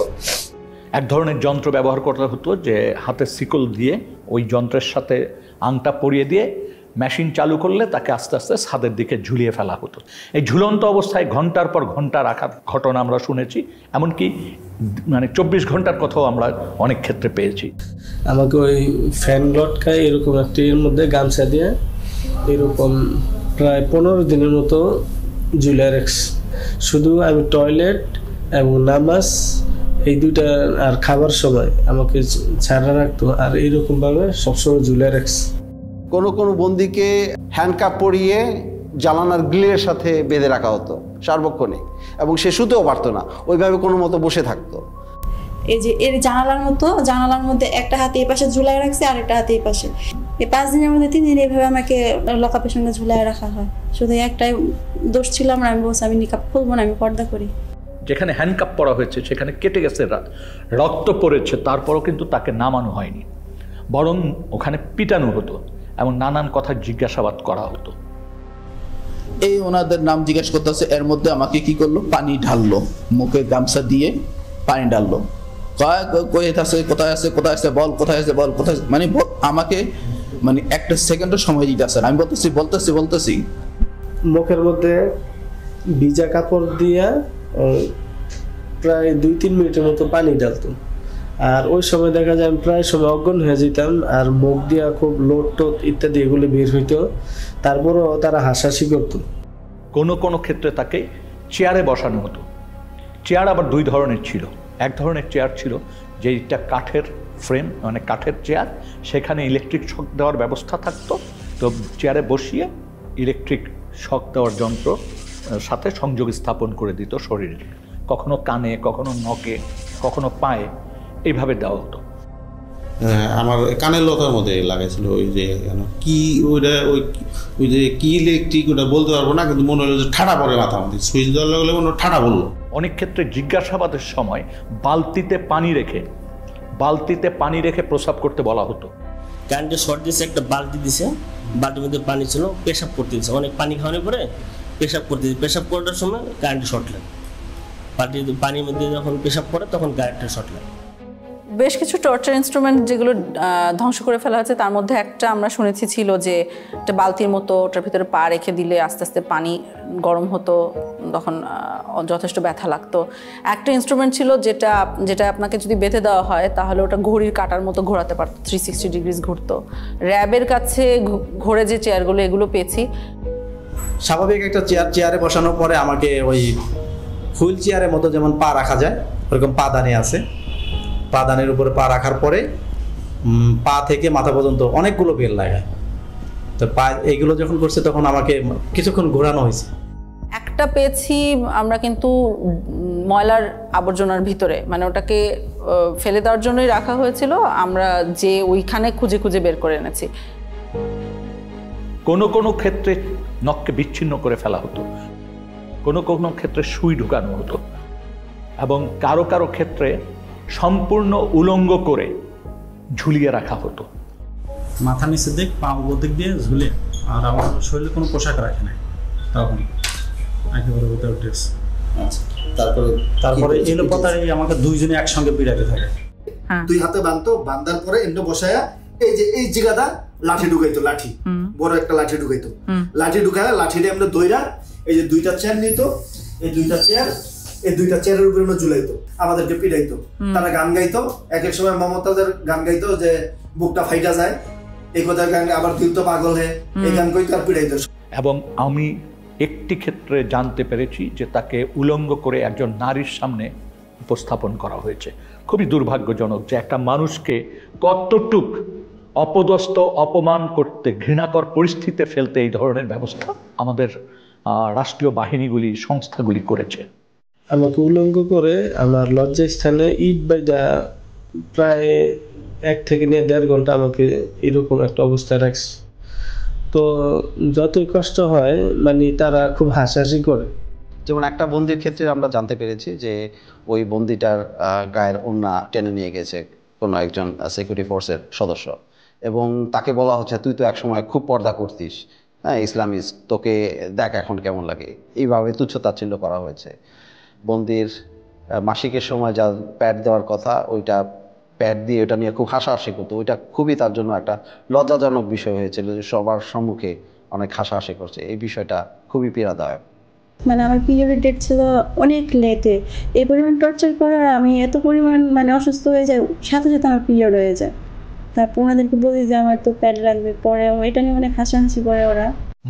এক ধরনের যন্ত্র ব্যবহার করতে হতো, যে হাতের শিকল দিয়ে ওই যন্ত্রের সাথে আংটা পরিয়ে দিয়ে মেশিন চালু করলে তাকে আস্তে আস্তে ছাদের দিকে ঝুলিয়ে ফেলা হতো। এই ঝুলন্ত অবস্থায় ঘন্টার পর ঘন্টা রাখার ঘটনা আমরা শুনেছি, এমনকি মানে 24 ঘন্টার কথাও আমরা অনেক ক্ষেত্রে পেয়েছি। আমাকে ওই ফ্যান লটকায় এরকম একটি এর মধ্যে গামছা দিয়ে এরকম প্রায় 15 দিনের মতো ঝুলিয়ে রাখছে। শুধু আমি টয়লেট এবং নামাজ এই দুইটা আর খাবার সময় আমাকে ছাড়া রাখতো, আর এইরকমভাবে সবসময় ঝুলিয়ে রাখছে। কোনো কোনো বন্দিকে হ্যান্ডকাপ পরিয়ে জানালার গ্রিলের সাথে বেঁধে রাখা হতো সার্বক্ষণিক, এবং সে শুতেও পারতো না, ওইভাবে কোনো মতো বসে থাকতো। এই যে এর জানালার মধ্যে একটা হাতে এই পাশে ঝুলাই রাখছে আর একটা হাতে এই পাশে। এই 5 দিনের মধ্যে 3 দিন এইভাবে আমাকে লকআপের সঙ্গে ঝুলাই রাখা হয়। শুধু একটাই দোষ ছিল, আমি বলছি আমি নিকাব খুলবো না, আমি পর্দা করি। যেখানে হ্যান্ডকাপ পরা হয়েছে সেখানে কেটে গেছে, রক্ত পড়েছে, তারপরও কিন্তু তাকে নামানো হয়নি, বরং ওখানে পিটানো হতো এবং নানান কথা জিজ্ঞাসাবাদ করা হতো। এই ওনাদের নাম জিজ্ঞাসা করতেছে, এর মধ্যে আমাকে কি করলো, পানি ঢাললো, মুখে গামছা দিয়ে পানি ঢাললো। কোথায় আছে বল, কোথায় আছে বল, কোথায়, মানে আমাকে মানে একটা সেকেন্ডের সময় দিতে আসে। আমি বলতেছি মুখের মধ্যে ভিজা কাপড় দিয়া প্রায় 2-3 মিনিটের মতো পানি ঢালতো, আর ওই সময় দেখা যায় আমি প্রায় সময় অজ্ঞান হয়ে যেতাম, আর মুখ দিয়া খুব লোট টোট ইত্যাদি এগুলো বের হইতো, তারপরও তারা হাসাহাসি করতো। কোনো ক্ষেত্রে তাকে চেয়ারে বসানো হতো। চেয়ার আবার 2 ধরনের ছিল। এক ধরনের চেয়ার ছিল যেটা কাঠের ফ্রেম, মানে কাঠের চেয়ার, সেখানে ইলেকট্রিক শক দেওয়ার ব্যবস্থা থাকতো। তো চেয়ারে বসিয়ে ইলেকট্রিক শক দেওয়ার যন্ত্র সাথে সংযোগ স্থাপন করে দিত শরীরে, কখনো কানে, কখনো নখে, কখনো পায়ে, এইভাবে দেওয়া হতো। আমার কানের লতার মধ্যে লাগাইছিল, ওই যে কি ওইটা ওই যে কি ইলেকট্রিক ওটা বলতে পারবো না, কিন্তু মনে হলো যে ঠাডা পড়ে মাথা মধ্যে, সুইচ দেওয়ার লাগলে মনে ঠাডা বললো। অনেক ক্ষেত্রে জিজ্ঞাসাবাদের সময় বালতিতে পানি রেখে প্রস্রাব করতে বলা হতো। কারেন্টের শর্ট দিয়েছে, একটা বালতি দিছে, বালতির মধ্যে পানি ছিল, পেশাব করতে দিচ্ছে, অনেক পানি খাওয়ানোর পরে পেশাব করতে দিচ্ছে। পেশাব করার সময় কারেন্টের শর্ট লাগে, পানির মধ্যে যখন পেশাব করে তখন কারেন্টের শর্ট লাগে। বেশ কিছু টর্চার ইনস্ট্রুমেন্ট যেগুলো ধ্বংস করে ফেলা হয়েছে, তার মধ্যে একটা আমরা শুনেছি ছিল যে একটা বালতির মতো, ওটার ভিতরে পা রেখে দিলে আস্তে আস্তে পানি গরম হতো, তখন যথেষ্ট ব্যথা লাগতো। একটা ইনস্ট্রুমেন্ট ছিল যেটা আপনাকে যদি বেঁধে দেওয়া হয় তাহলে ওটা ঘড়ির কাঁটার মতো ঘোরাতে পারতো, 360 ডিগ্রিজ ঘুরতো। র্যাবের কাছে ঘোরে যে চেয়ারগুলো, এগুলো পেয়েছি। স্বাভাবিক একটা চেয়ারে বসানোর পরে আমাকে ওই হুইল চেয়ারের মতো যেমন পা রাখা যায় ওরকম পাদানি আছে, পাদানের উপরে পা রাখার পরে পা থেকে মাথা পর্যন্ত অনেকগুলো বেল লাগায়। তো পা এইগুলো যখন করছে তখন আমাকে কিছুক্ষণ ঘোরানো হয়েছে। একটা পেয়েছি আমরা কিন্তু ময়লার আবর্জনার ভিতরে, মানে ওটাকে ফেলে দেওয়ার জন্যই রাখা হয়েছিল, আমরা যে ওইখানে খুঁজে খুঁজে বের করে এনেছি। কোনো ক্ষেত্রে নখকে বিচ্ছিন্ন করে ফেলা হতো। কোনো কোনো ক্ষেত্রে সুই ঢুকানো হতো, এবং কারো কারো ক্ষেত্রে সম্পূর্ণ উলঙ্গ করে ঝুলিয়ে রাখা হতো। মাথা নিচের দিক পা উপর দিক দিয়ে ঝুলে, আর আমার শরীরে কোনো পোশাক রাখে নাই তখন, একেবারে উইদাউট ড্রেস। আচ্ছা, তারপরে এলো পাতায় আমাকে দুইজনে একসঙ্গে পিড়াতে থাকে। দুই হাতে বাঁধতো, বাঁধার পরে এমনি বসায়া এই যে এই জায়গাটা লাঠি ঢুকাইতো, লাঠি বড় একটা লাঠি ঢুকাইতো, লাঠি ঢুকায় লাঠিটা আমরা দইরা এই যে দুইটা চেয়ার নিত, এই দুইটা চেয়ারের উপরে আমরা ঝুলাইতো, আমাদেরকে পিড়াইতো। তারা গান গাইতো, এক এক সময় মমতাজের গান গাইতো যে বুকটা ফাইটা যায়, এই কথা গান, আবার তুই তো পাগল হে, এই গান কইতো আর পিড়াইতো। এবং আমি একটি ক্ষেত্রে জানতে পেরেছি যে তাকে উলঙ্গ করে একজন নারীর সামনে উপস্থাপন করা হয়েছে। খুবই দুর্ভাগ্যজনক যে একটা মানুষকে কতটুক অপদস্থ, অপমান করতে, ঘৃণাকর পরিস্থিতিতে ফেলতে এই ধরনের ব্যবস্থা আমাদের রাষ্ট্রীয় বাহিনীগুলি, সংস্থাগুলি করেছে। আমাকে উলঙ্গ করে আমার লজ্জাস্থানে ইট বাইদা প্রায় 1 থেকে 1.5 ঘন্টা আমাকে এরকম একটা অবস্থায় রাখছে। তো যতই কষ্ট হয় মানে তারা খুব হাসাহাসি করে। যেমন একটা বন্দির ক্ষেত্রে আমরা জানতে পেরেছি যে ওই বন্দিটার গায়ের ওড়না টেনে নিয়ে গেছে কোনো একজন সিকিউরিটি ফোর্সের সদস্য, এবং তাকে বলা হচ্ছে তুই তো একসময় খুব পর্দা করতিস, হ্যাঁ ইসলামিস্ট, তোকে দেখ এখন কেমন লাগে, এইভাবে তুচ্ছ-তাচ্ছিল্য করা হয়েছে। বন্দির মাসিকের সময় যা প্যাড দেওয়ার কথা, ওইটা প্যাড দিয়ে ওটা নিয়ে খুব হাসাহাসি করতো। ওইটা খুবই তার জন্য একটা লজ্জাজনক বিষয় হয়েছিল যে সবার সম্মুখে অনেক হাসাহাসি করছে। এই বিষয়টা খুবই পীড়াদায়ক। মানে আমার পিরিয়ডের ডেট ছিল অনেক লেটে, এই পরিমাণ টর্চার করার আমি এত পরিমাণ মানে অসুস্থ হয়ে যাই, সাথে সাথে আমার পিরিয়ড হয়ে যায়। তারপর ওনাদেরকে বলি যে আমার তো প্যাড লাগবে, পরে এটা নিয়ে অনেক হাসাহাসি করে ওরা।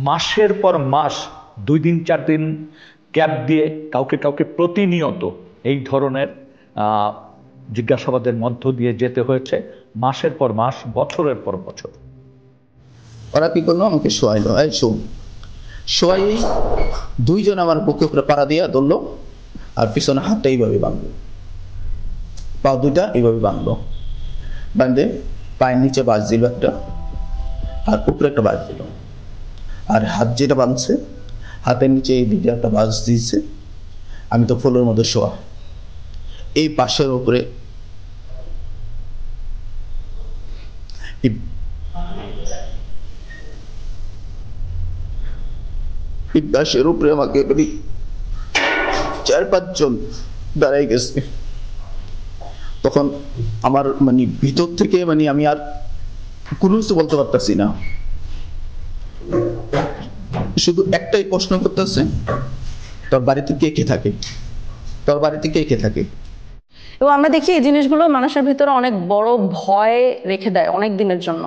মাসের পর মাস 2 দিন 4 দিন ক্যাব দিয়ে কাউকে কাউকে প্রতিনিয়ত এই ধরনের জিজ্ঞাসাবাদের মধ্য দিয়ে যেতে হয়েছে, মাসের পর মাস, বছরের পর বছর। ওরা কি করলো, আমাকে শোয়াইলো, এই শোয়াই 2 জন আমার বুকে উপরে পাড়া দিয়া ধরলো, আর পিছনে হাতটা এইভাবে বাঁধলো, পা 2টা এইভাবে বাঁধলো, বাঁধে পায়ের নিচে বাঁশ দিল একটা, আর উপরে একটা বাঁশ দিল, আর হাত যেটা বাঁধছে হাতের নিচে এই দিকে একটা বাঁশ দিয়েছে। আমি তো ফুলের মধ্যে শোয়া, এই পাশের উপরে বাঁশের উপরে আমাকে 4-5 জন দাঁড়াই গেছে। তখন আমার মানে ভিতর থেকে মানে আমি আর কোনো কিছু বলতে পারতেছি না, শুধু একটাই প্রশ্ন করতেছে, তোর বাড়িতে কে কে থাকে, তোর বাড়িতে কে কে থাকে। এবং আমরা দেখি এই জিনিসগুলো মানুষের ভিতরে অনেক বড় ভয় রেখে দেয় অনেক দিনের জন্য।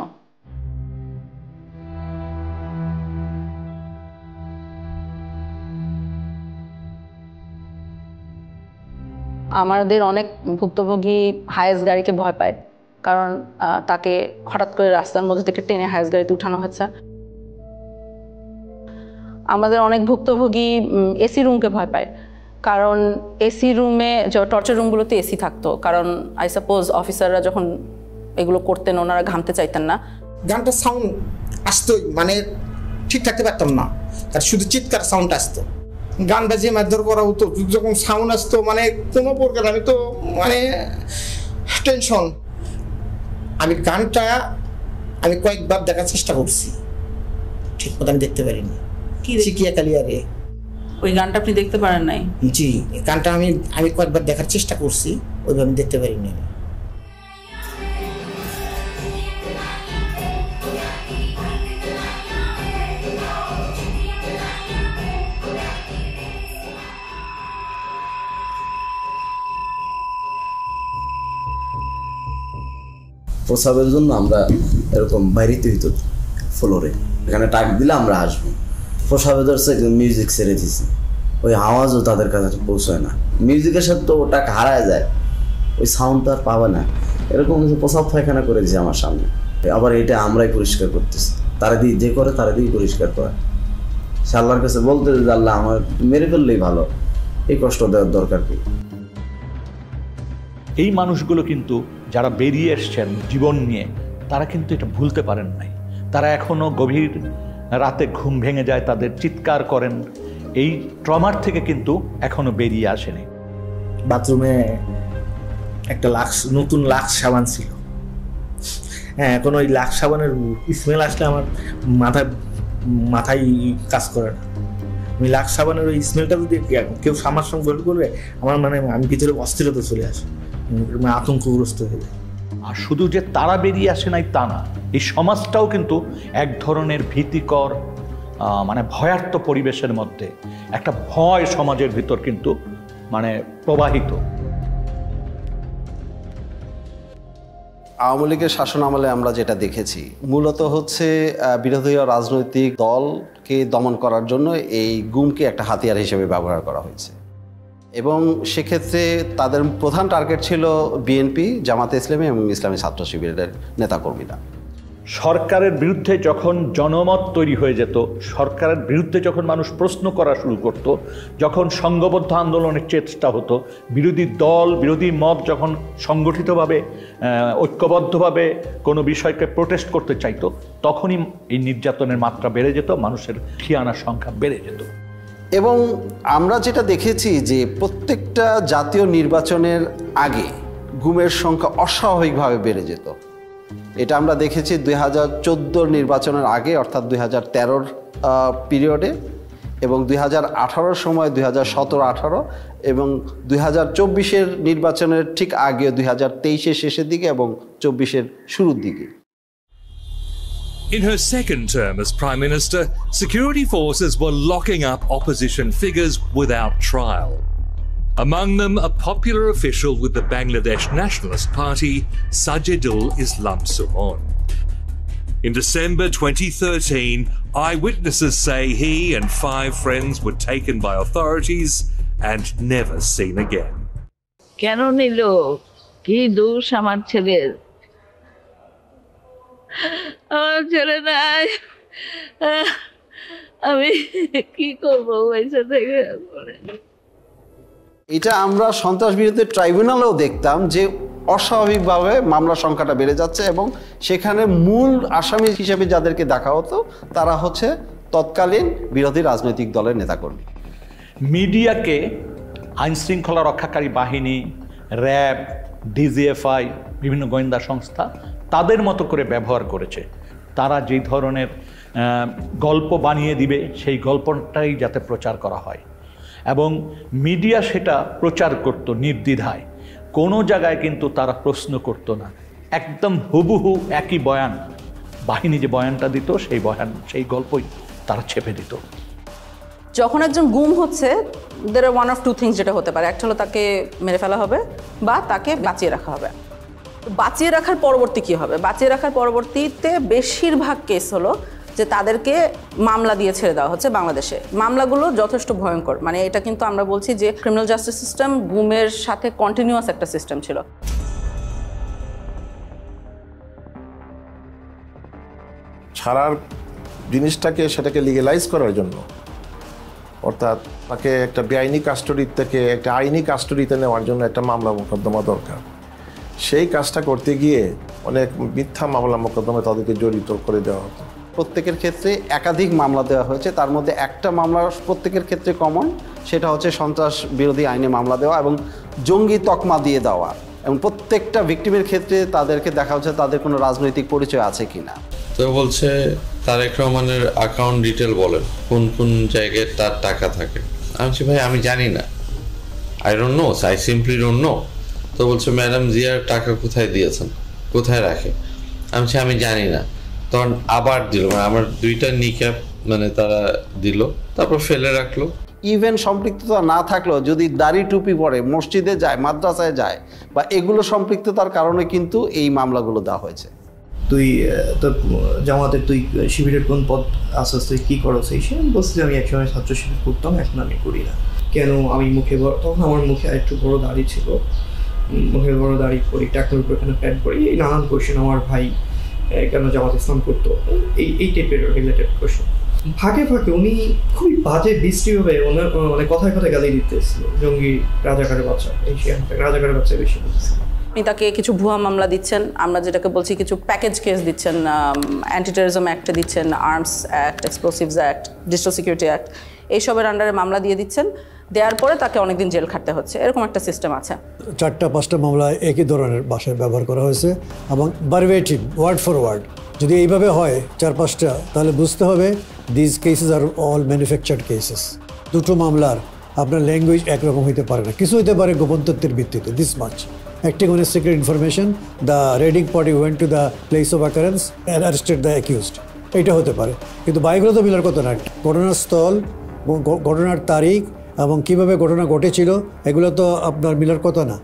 আমাদের অনেক ভুক্তভোগী হায়েস্ট গাড়িকে ভয় পায়, কারণ তাকে হঠাৎ করে রাস্তার মধ্যে থেকে টেনে হায়েস্ট গাড়িতে উঠানো হয়েছে। আমাদের অনেক ভুক্তভোগী এসি রুমকে ভয় পায়, কারণ এসি রুমে, টর্চার রুমগুলোতে এসি থাকতো, কারণ আই সাপোজ অফিসাররা যখন এগুলো করতেন ওনারা ঘামতে চাইতেন না। গানটা সাউন্ড আসতোই, মানে ঠিক থাকতে পারতাম না, আর শুধু চিৎকার সাউন্ড আসতো। গান বাজিয়ে মারধর করা হতো, যখন সাউন্ড আসতো মানে কোনো প্রকার আমি তো মানে টেনশন। আমি গানটা আমি কয়েকবার দেখার চেষ্টা করছি, ঠিক মতো আমি দেখতে পারিনি। চিকিয়া কালিয়ারে ওই গানটা আপনি দেখতে পারেন নাই? জি, গানটা আমি কয়েকবার দেখার চেষ্টা করছি, ওইভাবে আমি দেখতে পারিনি। প্রসাবের জন্য আমরা এরকম বাইরেতে হইতো ফ্লোরে, এখানে টাক দিলে আমরা আসবো। প্রসাবে ধরছে মিউজিক ছেড়ে দিছি, ওই আওয়াজও তাদের কাছে পৌঁছায় না, মিউজিকের সাথে তো ওটা হারায় যায়, ওই সাউন্ড তো আর পাবে না। এরকম কিছু প্রসাব পায়খানা করে দিয়েছে আমার সামনে, আবার এটা আমরাই পরিষ্কার করতেছি, তারা দিয়ে যে করে তারা দিয়ে পরিষ্কার করে। সে আল্লাহর কাছে বলতে যে আল্লাহ আমার মেরে ফেললেই ভালো, এই কষ্ট দেওয়ার দরকার কি। এই মানুষগুলো কিন্তু যারা বেরিয়ে এসছেন জীবন নিয়ে, তারা কিন্তু এটা ভুলতে পারেন নাই। তারা এখনো গভীর রাতে ঘুম ভেঙে যায়, তাদের চিৎকার করেন, এই ট্রমার থেকে কিন্তু এখনো বেরিয়ে আসেনি। বাথরুমে একটা নতুন লাক্স সাবান ছিল। হ্যাঁ, এখন ওই লাক্স সাবানের স্মেল আসলে আমার মাথায় কাজ করে না। আমি লাক্স সাবানের ওই স্মেলটা যদি কেউ আমার সঙ্গে গোল করবে, আমার আমি ভিতরে অস্থিরতা চলে আসে, আতঙ্কগ্রস্ত হয়ে যায়। আর শুধু যে তারা বেরিয়ে আসে নাই তা না, এই সমাজটাও কিন্তু এক ধরনের ভীতিকর ভয়ার্ত পরিবেশের মধ্যে একটা ভয় সমাজের ভিতর কিন্তু প্রবাহিত। আওয়ামী লীগের শাসন আমলে আমরা যেটা দেখেছি মূলত হচ্ছে বিরোধী রাজনৈতিক দলকে দমন করার জন্য এই গুমকে একটা হাতিয়ার হিসেবে ব্যবহার করা হয়েছে, এবং সেক্ষেত্রে তাদের প্রধান টার্গেট ছিল বিএনপি, জামাতে ইসলামী এবং ইসলামী ছাত্র শিবিরের নেতাকর্মীরা। সরকারের বিরুদ্ধে যখন জনমত তৈরি হয়ে যেত, সরকারের বিরুদ্ধে যখন মানুষ প্রশ্ন করা শুরু করত, যখন সংঘবদ্ধ আন্দোলনের চেষ্টা হতো, বিরোধী দল বিরোধী মত যখন সংগঠিতভাবে ঐক্যবদ্ধভাবে কোনো বিষয়কে প্রোটেস্ট করতে চাইতো, তখনই এই নির্যাতনের মাত্রা বেড়ে যেত, মানুষের ঠিয়ানার সংখ্যা বেড়ে যেত। এবং আমরা যেটা দেখেছি যে প্রত্যেকটা জাতীয় নির্বাচনের আগে গুমের সংখ্যা অস্বাভাবিকভাবে বেড়ে যেত। এটা আমরা দেখেছি 2014 নির্বাচনের আগে, অর্থাৎ 2013 পিরিয়ডে, এবং 2018 সময় 2017-18, এবং 2024 নির্বাচনের ঠিক আগে 2023 শেষের দিকে এবং 24 শুরুর দিকে। In her second term as Prime Minister, security forces were locking up opposition figures without trial. Among them, a popular official with the Bangladesh Nationalist Party, Sajidul Islam Sumon. In December 2013, eyewitnesses say he and 5 friends were taken by authorities and never seen again. কেন নিল? কি দোষ আমার ছেলের? আমার ছেলে নাই, আমি কি করবো পয়সা থেকে? এটা আমরা সন্ত্রাস বিরোধী ট্রাইব্যুনালেও দেখতাম যে অস্বাভাবিকভাবে মামলার সংখ্যাটা বেড়ে যাচ্ছে, এবং সেখানে মূল আসামি হিসেবে যাদেরকে দেখা হতো তারা হচ্ছে তৎকালীন বিরোধী রাজনৈতিক দলের নেতাকর্মী। মিডিয়াকে আইনশৃঙ্খলা রক্ষাকারী বাহিনী, র্যাব, ডিজিএফআই, বিভিন্ন গোয়েন্দা সংস্থা তাদের মতো করে ব্যবহার করেছে। তারা যেই ধরনের গল্প বানিয়ে দিবে সেই গল্পটাই যাতে প্রচার করা হয়, এবং মিডিয়া সেটা প্রচার করত নির্দ্বিধায়। কোনো জায়গায় কিন্তু তারা প্রশ্ন করত না, একদম হুবহু একই বয়ান, বাহিনী যে বয়ানটা দিত সেই গল্পই তারা ছেপে দিত। যখন একজন গুম হচ্ছে, দের আর ওয়ান অফ টু থিংস যেটা হতে পারে, একটা হলো তাকে মেরে ফেলা হবে বা তাকে বাঁচিয়ে রাখা হবে। বাঁচিয়ে রাখার পরবর্তী কী হবে? বাঁচিয়ে রাখার পরবর্তীতে বেশিরভাগ কেস হলো যে তাদেরকে মামলা দিয়ে ছেড়ে দেওয়া হচ্ছে। বাংলাদেশে মামলাগুলো যথেষ্ট ভয়ঙ্কর, এটা কিন্তু আমরা বলছি যে ক্রিমিনাল জাস্টিস সিস্টেম গুমের সাথে কন্টিনিউয়াস একটা সিস্টেম ছিল। ছাড়ার জিনিসটাকে সেটাকে লিগেলাইজ করার জন্য, অর্থাৎ তাকে একটা বেআইনি কাস্টডি থেকে একটা আইনি কাস্টডিতে নেওয়ার জন্য একটা মামলা মোকদ্দমা দরকার। সেই কাজটা করতে গিয়ে অনেক মিথ্যা মামলা মোকদ্দমা তাদেরকে জড়িত করে দেওয়া হতো। প্রত্যেকের ক্ষেত্রে একাধিক মামলা দেওয়া হয়েছে, তার মধ্যে একটা মামলা প্রত্যেকের ক্ষেত্রে কমন, সেটা হচ্ছে সন্ত্রাস বিরোধী আইনে মামলা দেওয়া এবং জঙ্গি তকমা দিয়ে দেওয়া, এবং প্রত্যেকটা ভিক্টিমের ক্ষেত্রে তাদেরকে দেখা হচ্ছে তাদের কোনো রাজনৈতিক পরিচয় আছে কিনা। তো বলছে তারেক রহমানের অ্যাকাউন্ট ডিটেল বলেন, কোন কোন জায়গায় তার টাকা থাকে। আমি বলছি ভাই আমি জানি না, I don't know, I simply don't know. তো বলছে ম্যাডাম জিয়ার টাকা কোথায় দিয়েছেন, কোথায় রাখে? আমি বলছি আমি জানি না। তখন আবার দিল, আমার 2টা নিক্যাপ তারা দিল, তারপর ফেলে রাখলো। ইভেন সম্পৃক্ততা না থাকলেও যদি দাড়ি টুপি পরে মসজিদে যায়, মাদ্রাসায় যায়, বা এগুলো সম্পৃক্ততার কারণে কিন্তু এই মামলাগুলো দেওয়া হয়েছে। তুই তোর জামাতের তুই শিবিরের কোন পদ আসাস, তুই কী করো? সেই সে বলছি যে আমি একসময় ছাত্র শিবির করতাম, এখন আমি করি না। কেন? আমি মুখে তখন আমার মুখে একটু বড় দাড়ি ছিল, মুখে বড় দাড়ি করি, টাকনুর উপর এখানে প্যান্ট করি, এই নানান কোয়েশ্চেন। আমার ভাই কেন জামাত ইসলাম করতো, এই টাইপের রিলেটেড কোয়েশ্চেন। ফাঁকে ফাঁকে উনি খুবই বাজে বৃষ্টিভাবে কথায় কথায় গালি দিতে এসেছিল, জঙ্গি, রাজাকারের বাচ্চা, এই রাজাকারের বাচ্চা বেশি বলতেছিল। আপনি তাকে কিছু ভুয়া মামলা দিচ্ছেন, আমরা যেটাকে বলছি কিছু প্যাকেজ কেস দিচ্ছেন, অ্যান্টি টেররিজম অ্যাক্টে দিচ্ছেন, arms act, explosives act, digital security act, এইসবের আন্ডারে মামলা দিয়ে দিচ্ছেন, দেওয়ার পরে তাকে অনেকদিন জেল খাটতে হচ্ছে, এরকম একটা সিস্টেম আছে। 4-5টা মামলায় একই ধরনের ভাষায় ব্যবহার করা হয়েছে এবং ভার্বেটিম ওয়ার্ড ফর ওয়ার্ড। যদি এইভাবে হয় 4-5টা, তাহলে বুঝতে হবে this cases are all manufactured cases. দুটো মামলার আপনার ল্যাঙ্গুয়েজ একরকম হইতে পারে না, কিছু হইতে পারে গোপন তথ্যের ভিত্তিতে, this much acting on a secret information, the raiding party went to the place of occurrence and arrested the accused, এটা হতে পারে। কিন্তু বাইকগুলো তো মিলার কথা না, ঘটনার স্থল, ঘটনার তারিখ এবং কিভাবে ঘটনা ঘটেছিল, এগুলো তো আপনার মিলার কথা না।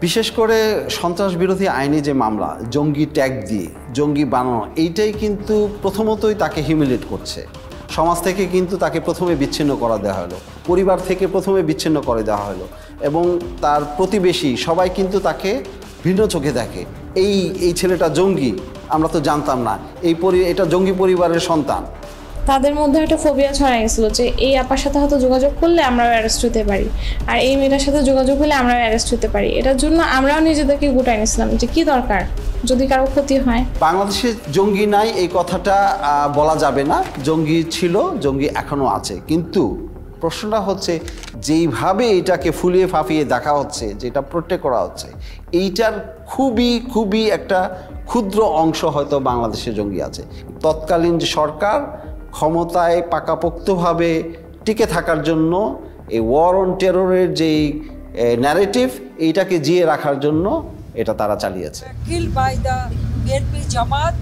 বিশেষ করে সন্ত্রাস বিরোধী আইনে যে মামলা, জঙ্গি ট্যাগ দিয়ে জঙ্গি বানানো, এইটাই কিন্তু প্রথমতই তাকে হিউমিলেট করছে। সমাজ থেকে কিন্তু তাকে প্রথমে বিচ্ছিন্ন করা দেওয়া হলো, পরিবার থেকে প্রথমে বিচ্ছিন্ন করে দেওয়া হলো, এবং তার প্রতিবেশী সবাই কিন্তু তাকে ভিন্ন চোখে দেখে। এই ছেলেটা জঙ্গি, আমরা তো জানতাম না, এটা জঙ্গি পরিবারের সন্তান। তাদের মধ্যে একটা ফোবিয়া ছড়াই গেছিল যে এই আপার সাথে হয়তো যোগাযোগ করলে আমরাও অ্যারেস্ট হতে পারি, আর এই মেয়েটার সাথে যোগাযোগ হলে আমরাও অ্যারেস্ট হতে পারি। এটার জন্য আমরাও নিজেদেরকে গুটাই নিয়েছিলাম যে কি দরকার যদি কারো ক্ষতি হয়। বাংলাদেশে জঙ্গি নাই এই কথাটা বলা যাবে না, জঙ্গি ছিল, জঙ্গি এখনও আছে। কিন্তু প্রশ্নটা হচ্ছে যেইভাবে এটাকে ফুলিয়ে ফাঁপিয়ে দেখা হচ্ছে, যেটা প্রোটেক্ট করা হচ্ছে, এইটার খুবই একটা ক্ষুদ্র অংশ হয়তো বাংলাদেশে জঙ্গি আছে। তৎকালীন যে সরকার ক্ষমতায় পাকাপোক্তভাবে টিকে থাকার জন্য এই ওয়ার অন টেররের যেই ন্যারেটিভ, এইটাকে জিয়ে রাখার জন্য এটা তারা চালিয়েছে। Killed by the BNP Jamaat,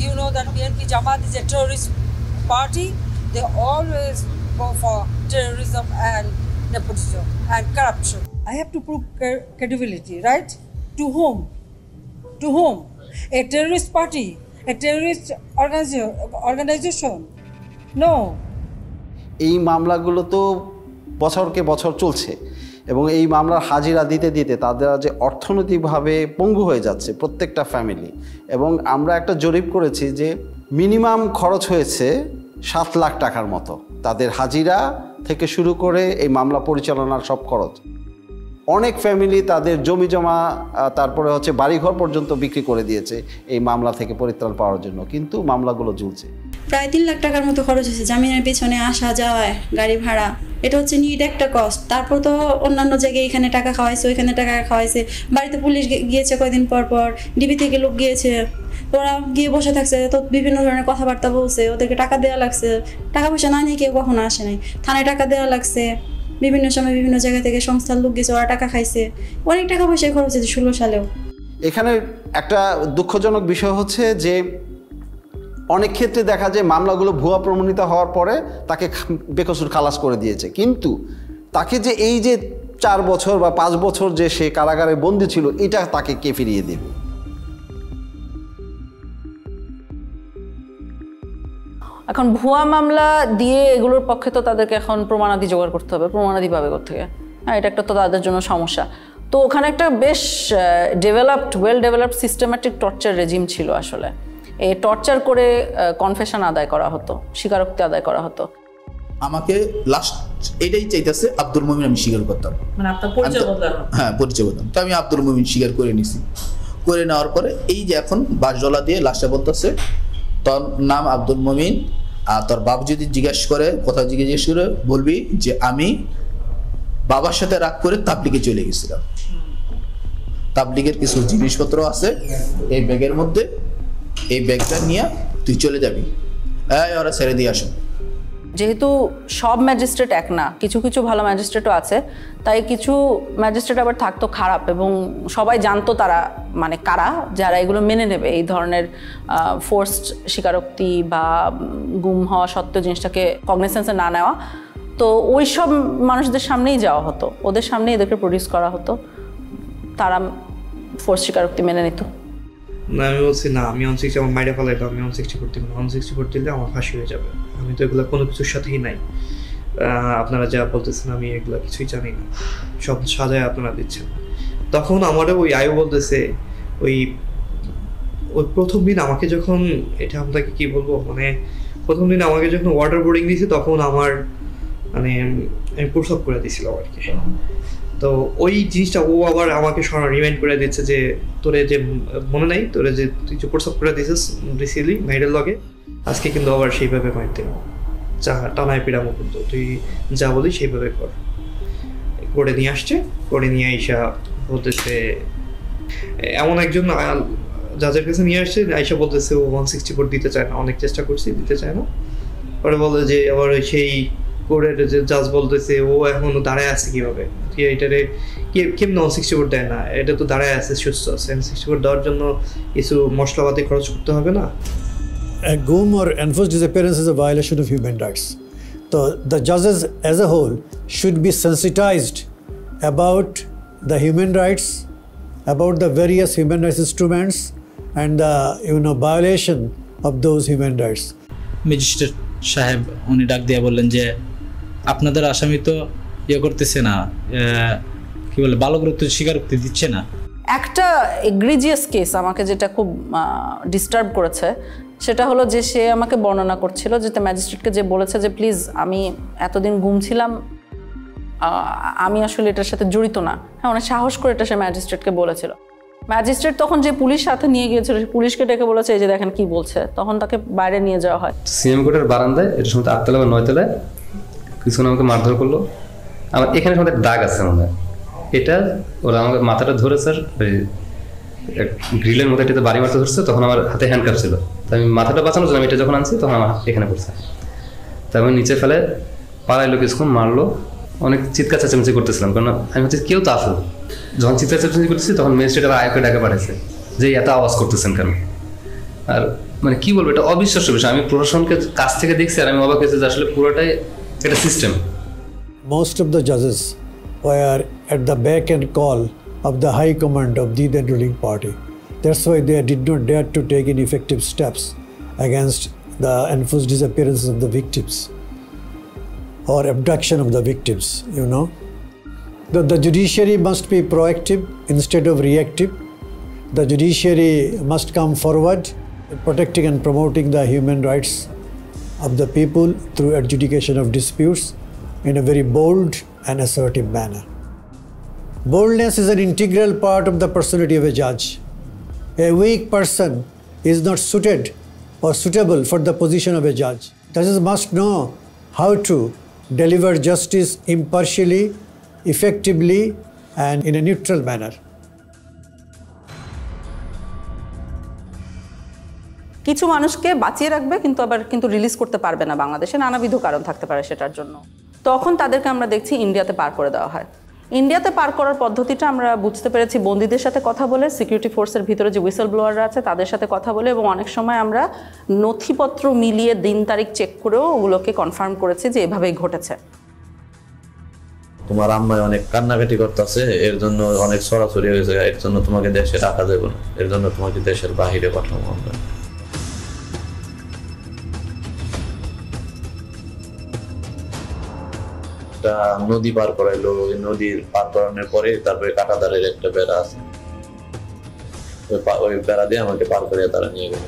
you know that BNP Jamaat is a terrorist party. They always go for terrorism and nepotism and corruption. I have to prove credibility, right? To whom? To whom? A terrorist party, a terrorist organization. No. এই মামলাগুলো তো বছরকে বছর চলছে, এবং এই মামলার হাজিরা দিতে দিতে তাদের যে অর্থনৈতিকভাবে পঙ্গু হয়ে যাচ্ছে প্রত্যেকটা ফ্যামিলি। এবং আমরা একটা জরিপ করেছি যে মিনিমাম খরচ হয়েছে 7 লাখ টাকার মতো, তাদের হাজিরা থেকে শুরু করে এই মামলা পরিচালনার সব খরচ। অনেক ফ্যামিলি তাদের জমি জমা, তারপরে হচ্ছে বাড়িঘর পর্যন্ত বিক্রি করে দিয়েছে এই মামলা থেকে পরিত্রাণ পাওয়ার জন্য, কিন্তু মামলাগুলো ঝুলছে। প্রায় 3 লাখ টাকার মতো খরচ হয়েছে জামিনের পেছনে, আসা যাওয়ায়, গাড়ি ভাড়া, এটা হচ্ছে নিড একটা কস্ট। তারপর তো অন্যান্য জায়গায় এখানে টাকা খাওয়াইছে, ওইখানে টাকা খাওয়াইছে, বাড়িতে পুলিশ গিয়েছে কয়েকদিন পর পর, ডিবি থেকে লোক গিয়েছে, ওরা গিয়ে বসে থাকছে, তো বিভিন্ন ধরনের কথাবার্তা বলছে, ওদেরকে টাকা দেওয়া লাগছে, টাকা পয়সা না নিয়ে কেউ কখনো আসে নাই, থানায় টাকা দেওয়া লাগছে, বিভিন্ন সময় বিভিন্ন জায়গা থেকে সংস্থার লোক গেছে, ওরা টাকা খাইছে, অনেক টাকা পয়সা খরচ হয়েছে 16 সালেও। এখানে একটা দুঃখজনক বিষয় হচ্ছে যে অনেক ক্ষেত্রে দেখা যায় মামলাগুলো ভুয়া প্রমাণিত হওয়ার পরে তাকে বেকসুর খালাস করে দিয়েছে, কিন্তু তাকে যে এই যে 4 বছর বা 5 বছর যে সে কারাগারে বন্দী ছিল, এটা তাকে কে ফিরিয়ে দেবে? এখন ভুয়া মামলা দিয়ে এগুলোর পক্ষে তো তাদেরকে এখন প্রমাণাদি জোগাড় করতে হবে, প্রমাণাদি পাবে কোথেকে? হ্যাঁ, এটা একটা তো তাদের জন্য সমস্যা। তো ওখানে একটা বেশ well developed systematic torture regime ছিল আসলে। এই টর্চার করে কনফেশন আদায় করা হতো, স্বীকারোক্তি আদায় করা হতো। আমাকে লাস্ট এটাই চাইতেছে আব্দুল মুমিন আমি স্বীকার করতাম, মানে আপনার পরিচয় বদলানো। হ্যাঁ, পরিচয় বদলাম। তো আমি আব্দুল মুমিন স্বীকার করে নিছি। করে নেওয়ার পরে এই যে এখন বাসডলা দিয়ে লাস্টে বলতেছে তোর নাম আব্দুল মুমিন, আর তোর বাপ যদি জিজ্ঞেস করে, কথা জিজ্ঞেস করে বলবি যে আমি বাবার সাথে রাগ করে তাবলিগে চলে গেছিলাম, তাবলিগের কিছু জিনিসপত্র আছে এই ব্যাগের মধ্যে, এই ব্যাগটা নিয়ে তুই চলে যাবি, ওরা ছেড়ে দিয়ে আসো। যেহেতু সব ম্যাজিস্ট্রেট এক না, কিছু কিছু ভালো ম্যাজিস্ট্রেটও আছে, তাই কিছু ম্যাজিস্ট্রেট আবার থাকতো খারাপ, এবং সবাই জানতো তারা মানে কারা, যারা এগুলো মেনে নেবে, এই ধরনের ফোর্সড স্বীকারোক্তি বা গুম হওয়া সত্ত্বেও জিনিসটাকে কগনিসেন্সে না নেওয়া। তো ওই সব মানুষদের সামনেই যাওয়া হতো, ওদের সামনেই এদেরকে প্রডিউস করা হতো, তারা ফোর্স স্বীকারোক্তি মেনে নিত। না, আমি বলছি না, আমি 160 আমার মাইরে ফেলাইতো, আমি 160 করতে 160 দিলে আমার ফাঁসি হয়ে যাবে, আমি তো এগুলো কোনো কিছুর সাথেই নাই। আপনারা যা বলতেছেন আমি এগুলো কিছুই জানি না, সব সাজায় আপনারা দিচ্ছেন। তখন আমারও ওই আয়ু বলতেছে, ওই প্রথম দিন আমাকে যখন, এটা আপনাকে কি বলবো, মানে প্রথম দিন আমাকে যখন ওয়াটার বোর্ডিং দিয়েছে, তখন আমার মানে আমি প্রসব করে দিয়েছিলাম আর কি। তো ওই জিনিসটা ও আবার আমাকে রিমাইন্ড করে দিচ্ছে যে তোরে যে মনে নাই তোরে যে তুই যে প্রস্তাব করে দিয়েছিস রিসিলি মেয়েদের লগে আজকে কিন্তু আবার সেইভাবে মারতে যা টানায় পিড়ামো, কিন্তু তুই যা বলি সেইভাবে কর। করে নিয়ে আসছে, করে নিয়ে আইসা বলতেছে এমন একজন জাজের কাছে নিয়ে আসছে, আইসা বলতেছে ও 164 দিতে চায় না, অনেক চেষ্টা করছি দিতে চায় না। পরে বলে যে আবার সেই কোর্টের যে জাজ বলতেছে ও এখনো দাঁড়ায় আছে কিভাবে, এটারে কেমন 164 দেয় না, এটা তো দাঁড়ায় আছে সুস্থ আছে, 164 দেওয়ার জন্য কিছু মশলাপাতি খরচ করতে হবে না। A GUM or enforced disappearance is a violation of human rights. So the judges as a whole should be sensitized about the human rights, about the various human rights instruments and the violation of those human rights. Magistrate সাহেব উনি ডাক দিয়ে বললেন যে আপনাদের আসামি তো করতেছে না, কি বলে বালকরূপ স্বীকারোক্তি দিচ্ছে না। একটা এগ্রিজিয়াস কেস আমাকে যেটা খুব ডিস্টার্ব করেছে সেটা হলো যে সে আমাকে বর্ণনা করছিল যে ম্যাজিস্ট্রেটকে যে বলেছে যে প্লিজ আমি এতদিন ঘুমছিলাম, আমি আসলে এটার সাথে জড়িত না। হ্যাঁ, অনেক সাহস করে এটা সে ম্যাজিস্ট্রেটকে বলেছিল। ম্যাজিস্ট্রেট তখন যে পুলিশ সাথে নিয়ে গিয়েছিল, পুলিশকে ডেকে বলেছে এই যে দেখেন কি বলছে, তখন তাকে বাইরে নিয়ে যাওয়া হয়। সিএম কোর্টের বারান্দায় এটা সময় 8 তলা বা 9 তলায় কিছুক্ষণ আমাকে মারধর করলো। আমার এখানে আমাদের দাগ আছে মনে হয়, এটা ওরা আমাকে মাথাটা ধরে স্যার ওই গ্রিলের মধ্যে এটাতে বাড়ি মারতে ধরছে, তখন আমার হাতে হ্যান্ডকাপ ছিল, তো আমি মাথাটা বাঁচানোর জন্য আমি এটা যখন আনছি তখন আমার এখানে পড়ছে, তাই আমি নিচে ফেলে পাড়াইলো, কিছুক্ষণ মারলো, অনেক চিৎকার চেঁচামেচি করতেছিলাম, কারণ আমি হচ্ছে কেউ তো আসলো। যখন চিৎকার চেঁচামেচি করতেছি তখন ম্যাজিস্ট্রেট আবার আয়কে ডাকে পাঠাইছে যে এত আওয়াজ করতেছেন কেন। আর মানে কি বলবো, এটা অবিশ্বাস্য বিষয়। আমি প্রশাসনকে কাছ থেকে দেখছি আর আমি অবাক হয়েছি যে আসলে পুরোটাই এটা system. Most of the judges were at the beck and call of the high command of the then ruling party. That's why they did not dare to take any effective steps against the enforced disappearances of the victims or abduction of the victims, The judiciary must be proactive instead of reactive. The judiciary must come forward, protecting and promoting the human rights of the people through adjudication of disputes in a very bold and assertive manner. Boldness is an integral part of the personality of a judge. A weak person is not suited or suitable for the position of a judge. Judges must know how to deliver justice impartially, effectively, and in a neutral manner. কিছু মানুষকে বাঁচিয়ে রাখবে কিন্তু রিলিজ করতে পারবে না বাংলাদেশে, নানাবিধ কারণ থাকতে পারে সেটার জন্য। তখন তাদেরকে আমরা দেখছি ইন্ডিয়াতে পার করে দেওয়া হয়। ইন্ডিয়াতে পার করার পদ্ধতিটা আমরা বুঝতে পেরেছি বন্দীদের সাথে কথা বলে, সিকিউরিটি ফোর্সের ভিতরে যে হুইসেল ব্লোয়াররা আছে তাদের সাথে কথা বলে, এবং অনেক সময় আমরা নথিপত্র মিলিয়ে দিন তারিখ চেক করেও ওগুলোকে কনফার্ম করেছি যে এভাবেই ঘটেছে। তোমার আম্মায় অনেক কান্নাকাটি করতেছে, এর জন্য অনেক সরাসরি হয়েছে, এর জন্য তোমাকে দেশে রাখা যাবে না, এর জন্য তোমাকে দেশের বাহিরে পাঠাবো আমরা। নদী পার করাইলো, নদীর পার করানোর পরে তারপরে কাঁটাতারের একটা বেড়া আছে, ওই বেড়া দিয়ে আমাকে পার করে তারা নিয়ে গেল।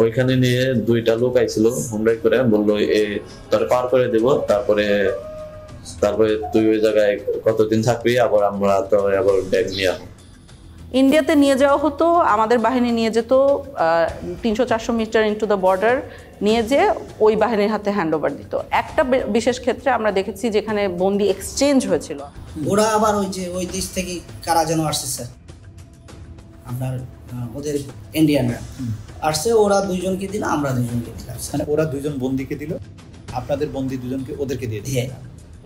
ওইখানে নিয়ে 2টা লোক আইছিল হুমড়াই করে, বললো তোর পার করে দেব, তারপরে তুই ওই জায়গায় কতদিন থাকবি, আবার আমরা তো আবার ব্যাগ নিয়ে আসবো। ইন্ডিয়াতে নিয়ে যাওয়া হতো, আমাদের বাহিনী নিয়ে যেত 300-400 মিটার ইনটু দ্য বর্ডার, নিয়ে যেয়ে ওই বাহিনীর হাতে হ্যান্ড ওভার দিত। একটা বিশেষ ক্ষেত্রে আমরা দেখেছি যেখানে বন্দি এক্সচেঞ্জ হয়েছিল। ওরা আবার ওই দেশ থেকে কারা যেন আসছে স্যার, আপনার ওদের ইন্ডিয়ানরা আসছে, ওরা 2জনকে দিল, আমরা 2জনকে দিলাম। মানে ওরা 2জন বন্দিকে দিল, আপনাদের বন্দি 2জনকে ওদেরকে দিয়ে দিল।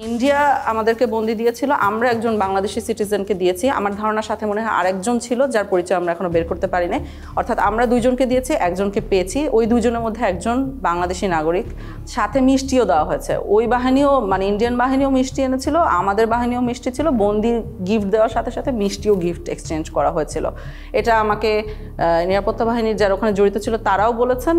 ইন্ডিয়া আমাদেরকে বন্দি দিয়েছিল, আমরা একজন বাংলাদেশি সিটিজেনকে দিয়েছি। আমার ধারণার সাথে মনে হয় আরেকজন ছিল যার পরিচয় আমরা এখনো বের করতে পারি না। অর্থাৎ আমরা 2জনকে দিয়েছি, একজনকে পেয়েছি। ওই 2জনের মধ্যে একজন বাংলাদেশি নাগরিক, সাথে মিষ্টিও দেওয়া হয়েছে। ওই বাহিনীও মানে ইন্ডিয়ান বাহিনীও মিষ্টি এনেছিল, আমাদের বাহিনীও মিষ্টি ছিল। বন্দি গিফট দেওয়ার সাথে সাথে মিষ্টিও গিফট এক্সচেঞ্জ করা হয়েছিল। এটা আমাকে নিরাপত্তা বাহিনীর যারা ওখানে জড়িত ছিল তারাও বলেছেন,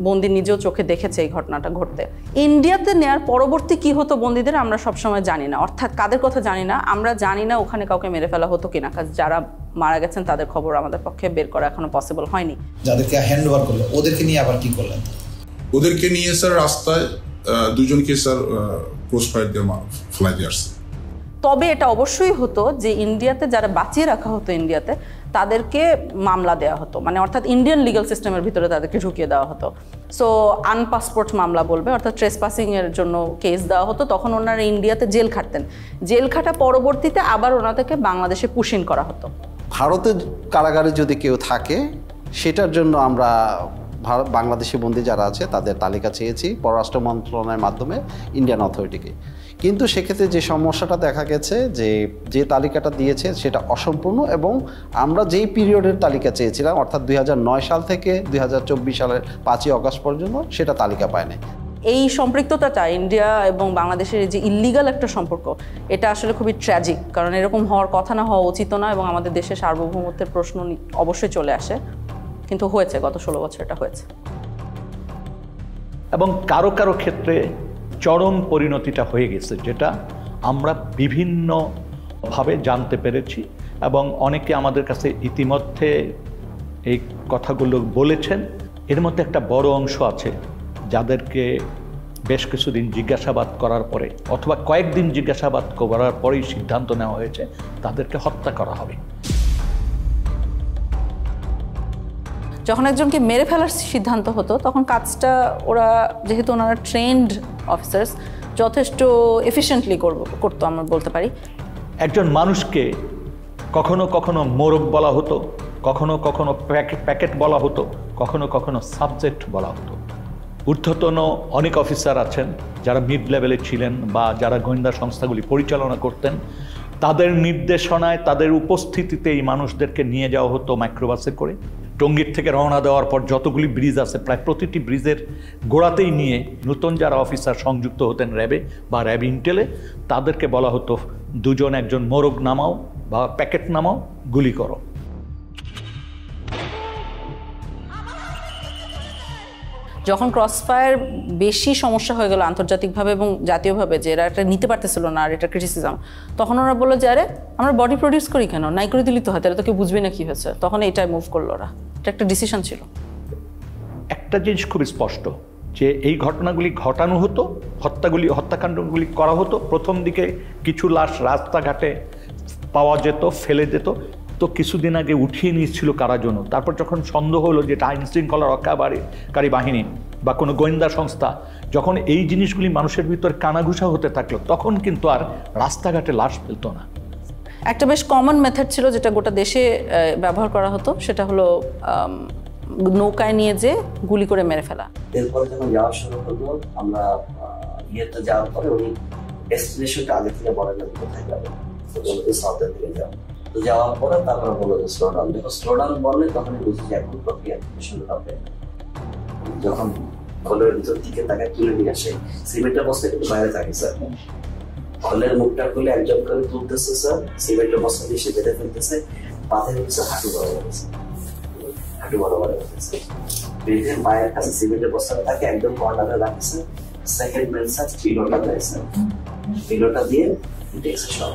বন্দি নিজেও চোখে দেখেছে এই ঘটনাটা ঘটতে। ইন্ডিয়াতে নেয়ার পরবর্তী কি হতো বন্দি আমরা সবসময় জানি না, অর্থাৎ কাদের কথা জানি না, আমরা জানি না ওখানে কাউকে মেরে ফেলা হতো কিনা, কারণ যারা মারা গেছেন তাদের খবর আমাদের পক্ষে বের করা এখনো পসিবল হয়নি। যাদেরকে হ্যান্ড ওভার করলো ওদেরকে নিয়ে আবার কি করলেন? ওদেরকে নিয়ে স্যার রাস্তায় দুজনকে স্যার ক্রস ফায়ার দিয়ে ফেলাই দিয়ে আসছে। তবে এটা অবশ্যই হতো যে ইন্ডিয়াতে যারা বাঁচিয়ে রাখা হতো ইন্ডিয়াতে তাদেরকে মামলা দেওয়া হতো, মানে অর্থাৎ ইন্ডিয়ান লিগাল সিস্টেমের ভিতরে তাদেরকে ঢুকিয়ে দেওয়া হতো। সো আনপাসপোর্ট মামলা বলবে, অর্থাৎ ট্রেসপাসিংয়ের জন্য কেস দেওয়া হতো। তখন ওনারা ইন্ডিয়াতে জেল খাটতেন, জেল খাটা পরবর্তীতে আবার ওনাদেরকে বাংলাদেশে পুশিং করা হতো। ভারতের কারাগারে যদি কেউ থাকে সেটার জন্য আমরা বাংলাদেশি বন্দী যারা আছে তাদের তালিকা চেয়েছি পররাষ্ট্র মন্ত্রণালয়ের মাধ্যমে ইন্ডিয়ান অথরিটিকে। কিন্তু সেক্ষেত্রে যে সমস্যাটা দেখা গেছে যে তালিকাটা দিয়েছে সেটা অসম্পূর্ণ, এবং আমরা যেই পিরিয়ডের তালিকা চেয়েছিলাম অর্থাৎ 2009 সাল থেকে 2024 সালের 5ই অগস্ট পর্যন্ত সেটা তালিকা পায় নাই। এই সম্পৃক্ততাটা ইন্ডিয়া এবং বাংলাদেশের যে ইল্লিগাল একটা সম্পর্ক, এটা আসলে খুবই ট্র্যাজিক, কারণ এরকম হওয়ার কথা না, হওয়া উচিত না, এবং আমাদের দেশের সার্বভৌমত্বের প্রশ্ন অবশ্যই চলে আসে। কিন্তু হয়েছে, গত 16 বছর এটা হয়েছে। এবং কারো কারো ক্ষেত্রে চরম পরিণতিটা হয়ে গেছে, যেটা আমরা বিভিন্নভাবে জানতে পেরেছি, এবং অনেকে আমাদের কাছে ইতিমধ্যে এই কথাগুলো বলেছেন। এর মধ্যে একটা বড় অংশ আছে যাদেরকে বেশ কিছুদিন জিজ্ঞাসাবাদ করার পরে অথবা কয়েকদিন জিজ্ঞাসাবাদ করার পরেই সিদ্ধান্ত নেওয়া হয়েছে তাদেরকে হত্যা করা হবে। যখন একজনকে মেরে ফেলার সিদ্ধান্ত হতো তখন কাজটা ওরা, যেহেতু ওনারা ট্রেন্ড অফিসার্স, যথেষ্ট এফিশিয়েন্টলি করতো আমরা বলতে পারি। একজন মানুষকে কখনো কখনো মোরগ বলা হতো, কখনো কখনো প্যাকেট বলা হতো, কখনো কখনো সাবজেক্ট বলা হতো। ঊর্ধ্বতন অনেক অফিসার আছেন যারা মিড লেভেলে ছিলেন বা যারা গোয়েন্দা সংস্থাগুলি পরিচালনা করতেন, তাদের নির্দেশনায় তাদের উপস্থিতিতে এই মানুষদেরকে নিয়ে যাওয়া হতো মাইক্রোবাসে করে। টঙ্গীর থেকে রওনা দেওয়ার পর যতগুলি ব্রিজ আছে প্রায় প্রতিটি ব্রিজের গোড়াতেই নিয়ে নতুন যারা অফিসার সংযুক্ত হতেন র্যাবে বা র্যাব ইন্টেলে, তাদেরকে বলা হতো দুজন একজন মোরগ নামাও বা প্যাকেট নামাও, গুলি করো। যখন ক্রসফায়ার বেশি সমস্যা হয়ে গেল আন্তর্জাতিকভাবে এবং জাতীয়ভাবে, যে এরা এটা নিতে পারতেছিল না আর এটা ক্রিটিসিজম, তখন ওরা বললো যে আরে আমরা বডি প্রডিউস করি কেন, নাই করে দিলি তো হয়, তাহলে তো কেউ বুঝবে না কি হয়েছে। তখন এইটাই মুভ করলো ওরা, এটা একটা ডিসিশন ছিল। একটা জিনিস খুব স্পষ্ট যে এই ঘটনাগুলি ঘটানো হতো, হত্যাকাণ্ডগুলি করা হতো। প্রথম দিকে কিছু লাশ রাস্তাঘাটে পাওয়া যেত, ফেলে যেত, তো কিছুদিন আগে উঠিয়ে নিয়েছিল কারা জন্য। তারপর যখন সন্দেহ হলো যে এটা আইন শৃঙ্খলা রক্ষাকারী বাহিনী বা কোনো গোয়েন্দা সংস্থা, যখন এই জিনিসগুলি মানুষের ভিতর কানাঘুষা হতে থাকলো, তখন কিন্তু আর রাস্তাঘাটে লাশ ফেলতো না। একটা বেশ কমন মেথড ছিল যেটা গোটা দেশে ব্যবহার করা হতো, সেটা হলো নৌকায় নিয়ে যে গুলি করে মেরে ফেলা। এরপরে যখন যাওয়া শুরু হলো, আমরা ইয়েতে যাওয়ার পরে উনি ডেস্টিনেশনটা আগে থেকে বলেন না কোথায় যাবে, সাউথের দিকে যাবো। তো যাওয়ার পরে তারপরে বললো যে স্লো ডাউন, দেখো স্লো ডাউন বললে তখনই বুঝি যে এখন প্রক্রিয়া শুরু হবে। যখন খোলের ভিতর দিকে তাকে তুলে নিয়ে আসে, সিমেন্টের বস্তা কিন্তু বাইরে থাকে স্যার, খোলের মুখটা খুলে একজন করে তুলতেছে স্যার, সিমেন্টের বস্তা দিয়ে সে বেঁধে ফেলতেছে, পাথর হচ্ছে হাঁটু বরাবর গেছে, হাঁটু বরাবর গেছে, বেঁধে পায়ের কাছে সিমেন্টের বস্তাটা তাকে একদম কর্নারে রাখছে। সেকেন্ড ম্যান স্যার পিলোটা দেয় স্যার, পিলোটা দিয়ে দেখছে সব।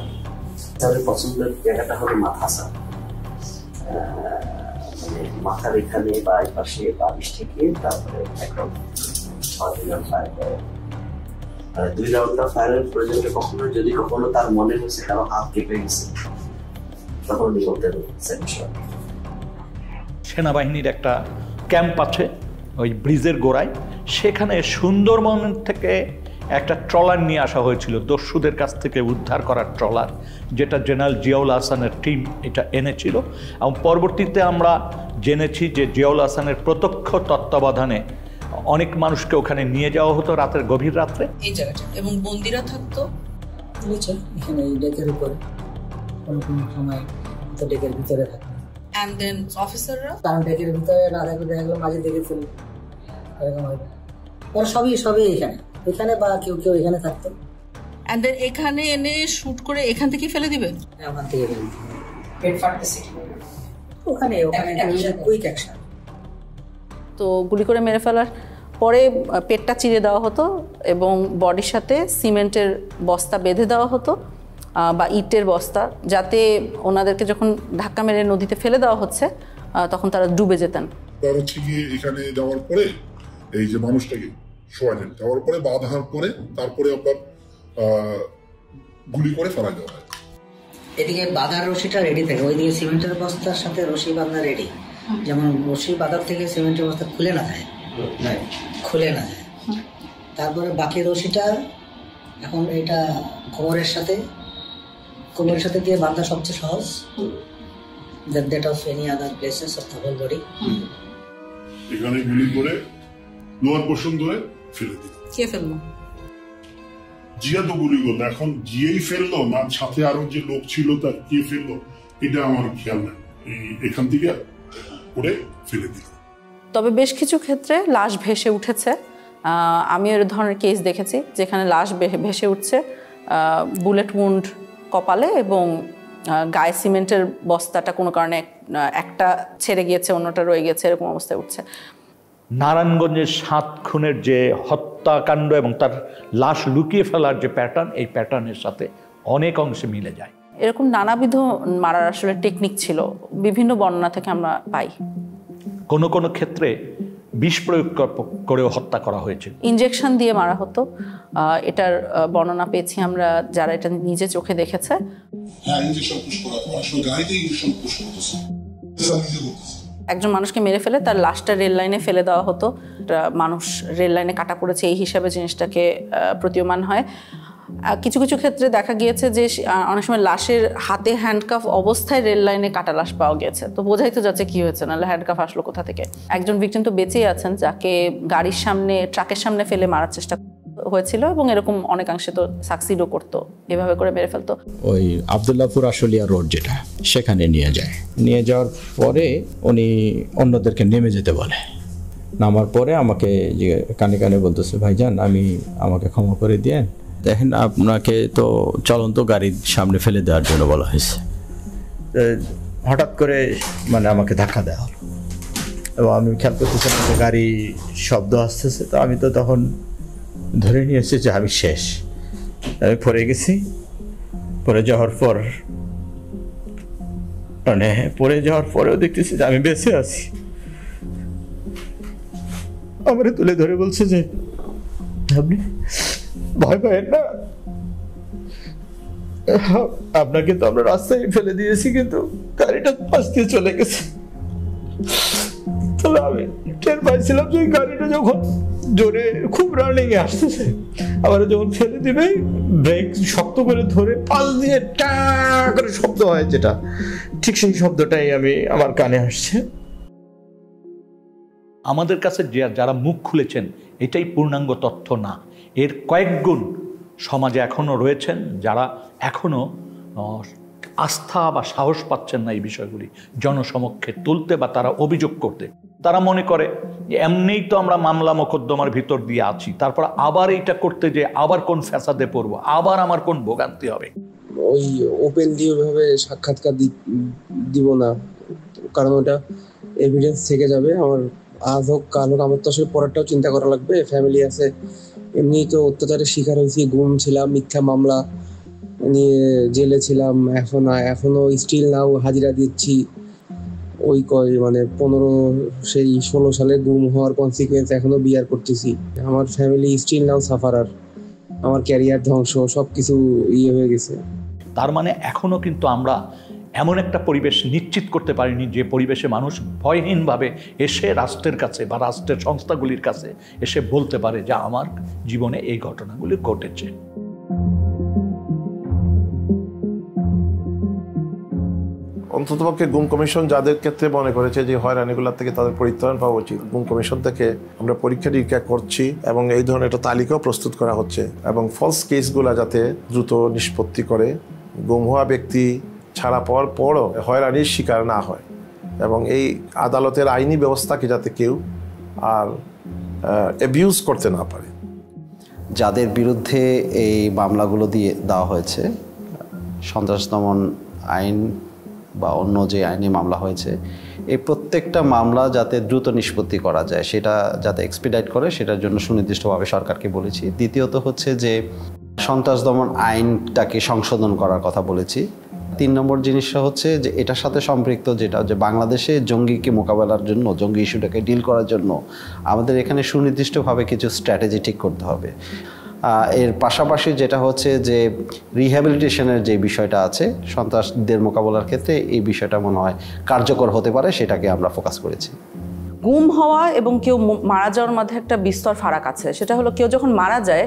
তাদের পছন্দের জায়গাটা হলো মাথা স্যার, মানে মাথার এখানে বা এই পাশে বালিশ থেকে তারপরে একদম 6 রাউন্ড ফায়ার করে। 2 রাউন্ডটা ফায়ারের প্রয়োজনটা কখনো যদি কখনো তার মনে হয়েছে কারো হাত কেঁপে গেছে, তখন উনি বলতেন সেনাবাহিনীর একটা ক্যাম্প আছে ওই ব্রিজের গোড়ায়, সেখানে সুন্দরবন থেকে একটা ট্রলার নিয়ে আসা হয়েছিল, দস্যুদের কাছ থেকে উদ্ধার করার ট্রলার, যেটা জেনারেল জিয়াউল হাসানের টিম এটা এনেছিল। এবং পরবর্তীতে আমরা জেনেছি যে জিয়াউল হাসানের প্রত্যক্ষ তত্ত্বাবধানে অনেক মানুষকে ওখানে নিয়ে যাওয়া হতো রাতের গভীর রাত্রে। এই জায়গাটা এবং বন্দিরা থাকতো বুঝছেন এখানে এই ডেকের উপরে, কোনো কোনো সময় তো ডেকের ভিতরে থাকতো। এন্ড দেন অফিসাররা কারণ ডেকের ভিতরে না থাকলে দেখা গেলো মাঝে দেখে ফেলল, এরকম হবে। ওরা সবই এখানে বা কেউ এখানে থাকতো। এন্ড দেন এখানে এনে শুট করে এখান থেকে ফেলে দিবেন, ওখান থেকে পেট ফাটতেছে ওখানে কুইক অ্যাকশন। তো গুলি করে মেরে ফেলার পরে পেটটা চিরে দেওয়া হতো এবং বডির সাথে সিমেন্টের বস্তা বেঁধে দেওয়া হতো বা ইটের বস্তা, যাতে ওনাদেরকে যখন ধাক্কা মেরে নদীতে ফেলে দেওয়া হচ্ছে তখন তারা ডুবে যেতেন। তার হচ্ছে গিয়ে এখানে যাওয়ার পরে এই যে মানুষটাকে শোয়া দেন, দেওয়ার পরে বাঁধার পরে তারপরে আপনার গুলি করে ফেলা দেওয়া হয়। এদিকে বাঁধার রশিটা রেডি থাকে, ওইদিকে সিমেন্টের বস্তার সাথে রশি বাঁধা রেডি, যেমন রশি বাঁধার থেকে সিমেন্টের বস্তা খুলে না যায়, তারপরে বাকি রশিটা এখন এটা কোমরের সাথে দিয়ে বাঁধা সবচেয়ে সহজ, that of any other places of the whole body. এখানে গুলি করে লোয়ার পোর্শন ধরে ফেলে দিল। কে ফেললো? জিয়া তো গুলি করলো, এখন জিয়াই ফেললো না সাথে আরো যে লোক ছিল তার কে ফেললো এটা আমার খেয়াল নেই, এখান থেকে করে ফেলে দিল। তবে বেশ কিছু ক্ষেত্রে লাশ ভেসে উঠেছে, আমি এর ধরনের কেস দেখেছি যেখানে লাশ ভেসে উঠছে বুলেট উন্ড কপালে এবং গায়ে সিমেন্টের বস্তাটা কোনো কারণে একটা ছেড়ে গিয়েছে অন্যটা রয়ে গেছে, এরকম অবস্থায় উঠছে। নারায়ণগঞ্জের 7 খুনের যে হত্যাকাণ্ড এবং তার লাশ লুকিয়ে ফেলার যে প্যাটার্ন, এই প্যাটার্নের সাথে অনেক অংশে মিলে যায়। এরকম নানাবিধ মারার আসলে টেকনিক ছিল, বিভিন্ন বর্ণনা থেকে আমরা পাই। কোনো কোনো ক্ষেত্রে বিষ প্রয়োগ করেও হত্যা করা হয়েছে, ইনজেকশন দিয়ে মারা হতো, এটার বর্ণনা পেয়েছি আমরা যারা এটা নিজে চোখে দেখেছে। একজন মানুষকে মেরে ফেলে তার লাশটা রেল লাইনে ফেলে দেওয়া হতো, মানুষ রেল লাইনে কাটা পড়েছে এই হিসাবে জিনিসটাকে প্রতীয়মান হয়। কিছু কিছু ক্ষেত্রে দেখা গিয়েছে যে অনেক সময় লাশের হাতে হ্যান্ডকাফ অবস্থায় রেল লাইনে কাটা লাশ পাওয়া গেছে, তো বোঝাই তো যাচ্ছে কি হয়েছে, নাহলে হ্যান্ডকাফ আসলো কোথা থেকে। একজন ভিকটিম তো বেঁচেই আছেন যাকে গাড়ির সামনে ট্রাকের সামনে ফেলে মারার চেষ্টা হয়েছিল এবং এরকম অনেকাংশে তো সাকসিডও করতো, এভাবে করে মেরে ফেলতো। ওই আবদুল্লাহপুর আশুলিয়া রোড যেটা, সেখানে নিয়ে যাওয়ার পরে উনি অন্যদেরকে নেমে যেতে বলে। নামার পরে আমাকে যে কানে কানে বলতেছে, ভাইজান আমাকে ক্ষমা করে দিয়েন, দেখেন আপনাকে তো চলন্ত গাড়ির সামনে ফেলে দেওয়ার জন্য বলা হয়েছে। হঠাৎ করে মানে আমাকে ধাক্কা দেওয়া হলো এবং আমি খেয়াল করতেছিলাম যে গাড়ি শব্দ আসতেছে, তো আমি তো তখন ধরে নিয়েছি যে আমি শেষ, আমি পড়ে গেছি। পড়ে যাওয়ার পরেও দেখতেছি যে আমি বেঁচে আছি। আমার তুলে ধরে বলছে যে আপনি ভয় পাবেন না, আপনাকে তো আমরা রাস্তায় ফেলে দিয়েছি কিন্তু গাড়িটা পাশ দিয়ে চলে গেছে। তবে আমি টের পাইছিলাম যে গাড়িটা যখন জোরে খুব রানিং এ আসতেছে, আবার যখন ফেলে দিবে ব্রেক শক্ত করে ধরে পাল দিয়ে টা করে শব্দ হয় যেটা, ঠিক সেই শব্দটাই আমার কানে আসছে। আমাদের কাছে যারা মুখ খুলেছেন এটাই পূর্ণাঙ্গ তথ্য না, এর কয়েক গুণ সমাজে এখনও রয়েছেন যারা এখনও আস্থা বা সাহস পাচ্ছেন না এই বিষয়গুলি জনসমক্ষে তুলতে বা তারা অভিযোগ করতে। তারা মনে করে যে এমনিই তো আমরা মামলা মোকদ্দমার ভিতর দিয়ে আছি, তারপর আবার এইটা করতে যে আবার কোন ফ্যাসাদে পড়বো, আবার আমার কোন ভোগান্তি হবে। ওই ওপেনলি ওইভাবে সাক্ষাৎকার দিব না, কারণ ওটা এভিডেন্স থেকে যাবে। আমার আজ হোক কাল হোক আমার তো আসলে পরেরটাও চিন্তা করা লাগবে, ফ্যামিলি আছে। এমনি তো অত্যাচারের শিকার হয়েছি, গুম ছিলাম, মিথ্যা মামলা নিয়ে জেলে ছিলাম, এখনো স্টিল নাও হাজিরা দিচ্ছি। ওই 16 সালে গুম হওয়ার কনসিকুয়েন্স এখনো বিয়ার করতেছি। আমার ফ্যামিলি স্টিল নাও সাফারার, আমার ক্যারিয়ার ধ্বংস, সবকিছু হয়ে গেছে। তার মানে এখনো কিন্তু আমরা এমন একটা পরিবেশ নিশ্চিত করতে পারিনি যে পরিবেশে মানুষ ভয়হীনভাবে এসে রাষ্ট্রের কাছে বা রাষ্ট্রের সংস্থাগুলির কাছে এসে বলতে পারে যে আমার জীবনে এই ঘটনাগুলি ঘটেছে। অন্ততপক্ষে গুম কমিশন যাদের ক্ষেত্রে মনে করেছে যে হয়রানিগুলোর থেকে তাদের পরিত্রাণ পাওয়া উচিত, গুম কমিশন থেকে আমরা পরীক্ষা নিরীক্ষা করছি এবং এই ধরনের একটা তালিকাও প্রস্তুত করা হচ্ছে এবং ফলস কেসগুলো যাতে দ্রুত নিষ্পত্তি করে, গুম হওয়া ব্যক্তি ছাড়া পাওয়ার পরও হয়রানির শিকার না হয় এবং এই আদালতের আইনি ব্যবস্থাকে যাতে কেউ আর অ্যাবিউজ করতে না পারে। যাদের বিরুদ্ধে এই মামলাগুলো দেওয়া হয়েছে, সন্ত্রাস দমন আইন বা অন্য যে আইনি মামলা হয়েছে, এই প্রত্যেকটা মামলা যাতে দ্রুত নিষ্পত্তি করা যায়, সেটা যাতে এক্সপিডাইট করে, সেটার জন্য সুনির্দিষ্টভাবে সরকারকে বলেছি। দ্বিতীয়ত হচ্ছে যে সন্ত্রাস দমন আইনটাকে সংশোধন করার কথা বলেছি, 3 নম্বর জিনিসটা হচ্ছে যে এটার সাথে সম্পৃক্ত যেটা যে বাংলাদেশে জঙ্গিকে মোকাবেলার জন্য, জঙ্গি ইস্যুটাকে ডিল করার জন্য আমাদের এখানে সুনির্দিষ্টভাবে কিছু স্ট্র্যাটেজি ঠিক করতে হবে। এর পাশাপাশি যেটা হচ্ছে যে রিহ্যাবিলিটেশনের যে বিষয়টা আছে সন্ত্রাসদের মোকাবেলার ক্ষেত্রে, এই বিষয়টা মনে হয় কার্যকর হতে পারে, সেটাকে আমরা ফোকাস করেছি। গুম হওয়া এবং কেউ মারা যাওয়ার মধ্যে একটা বিস্তর ফারাক আছে। সেটা হলো কেউ যখন মারা যায়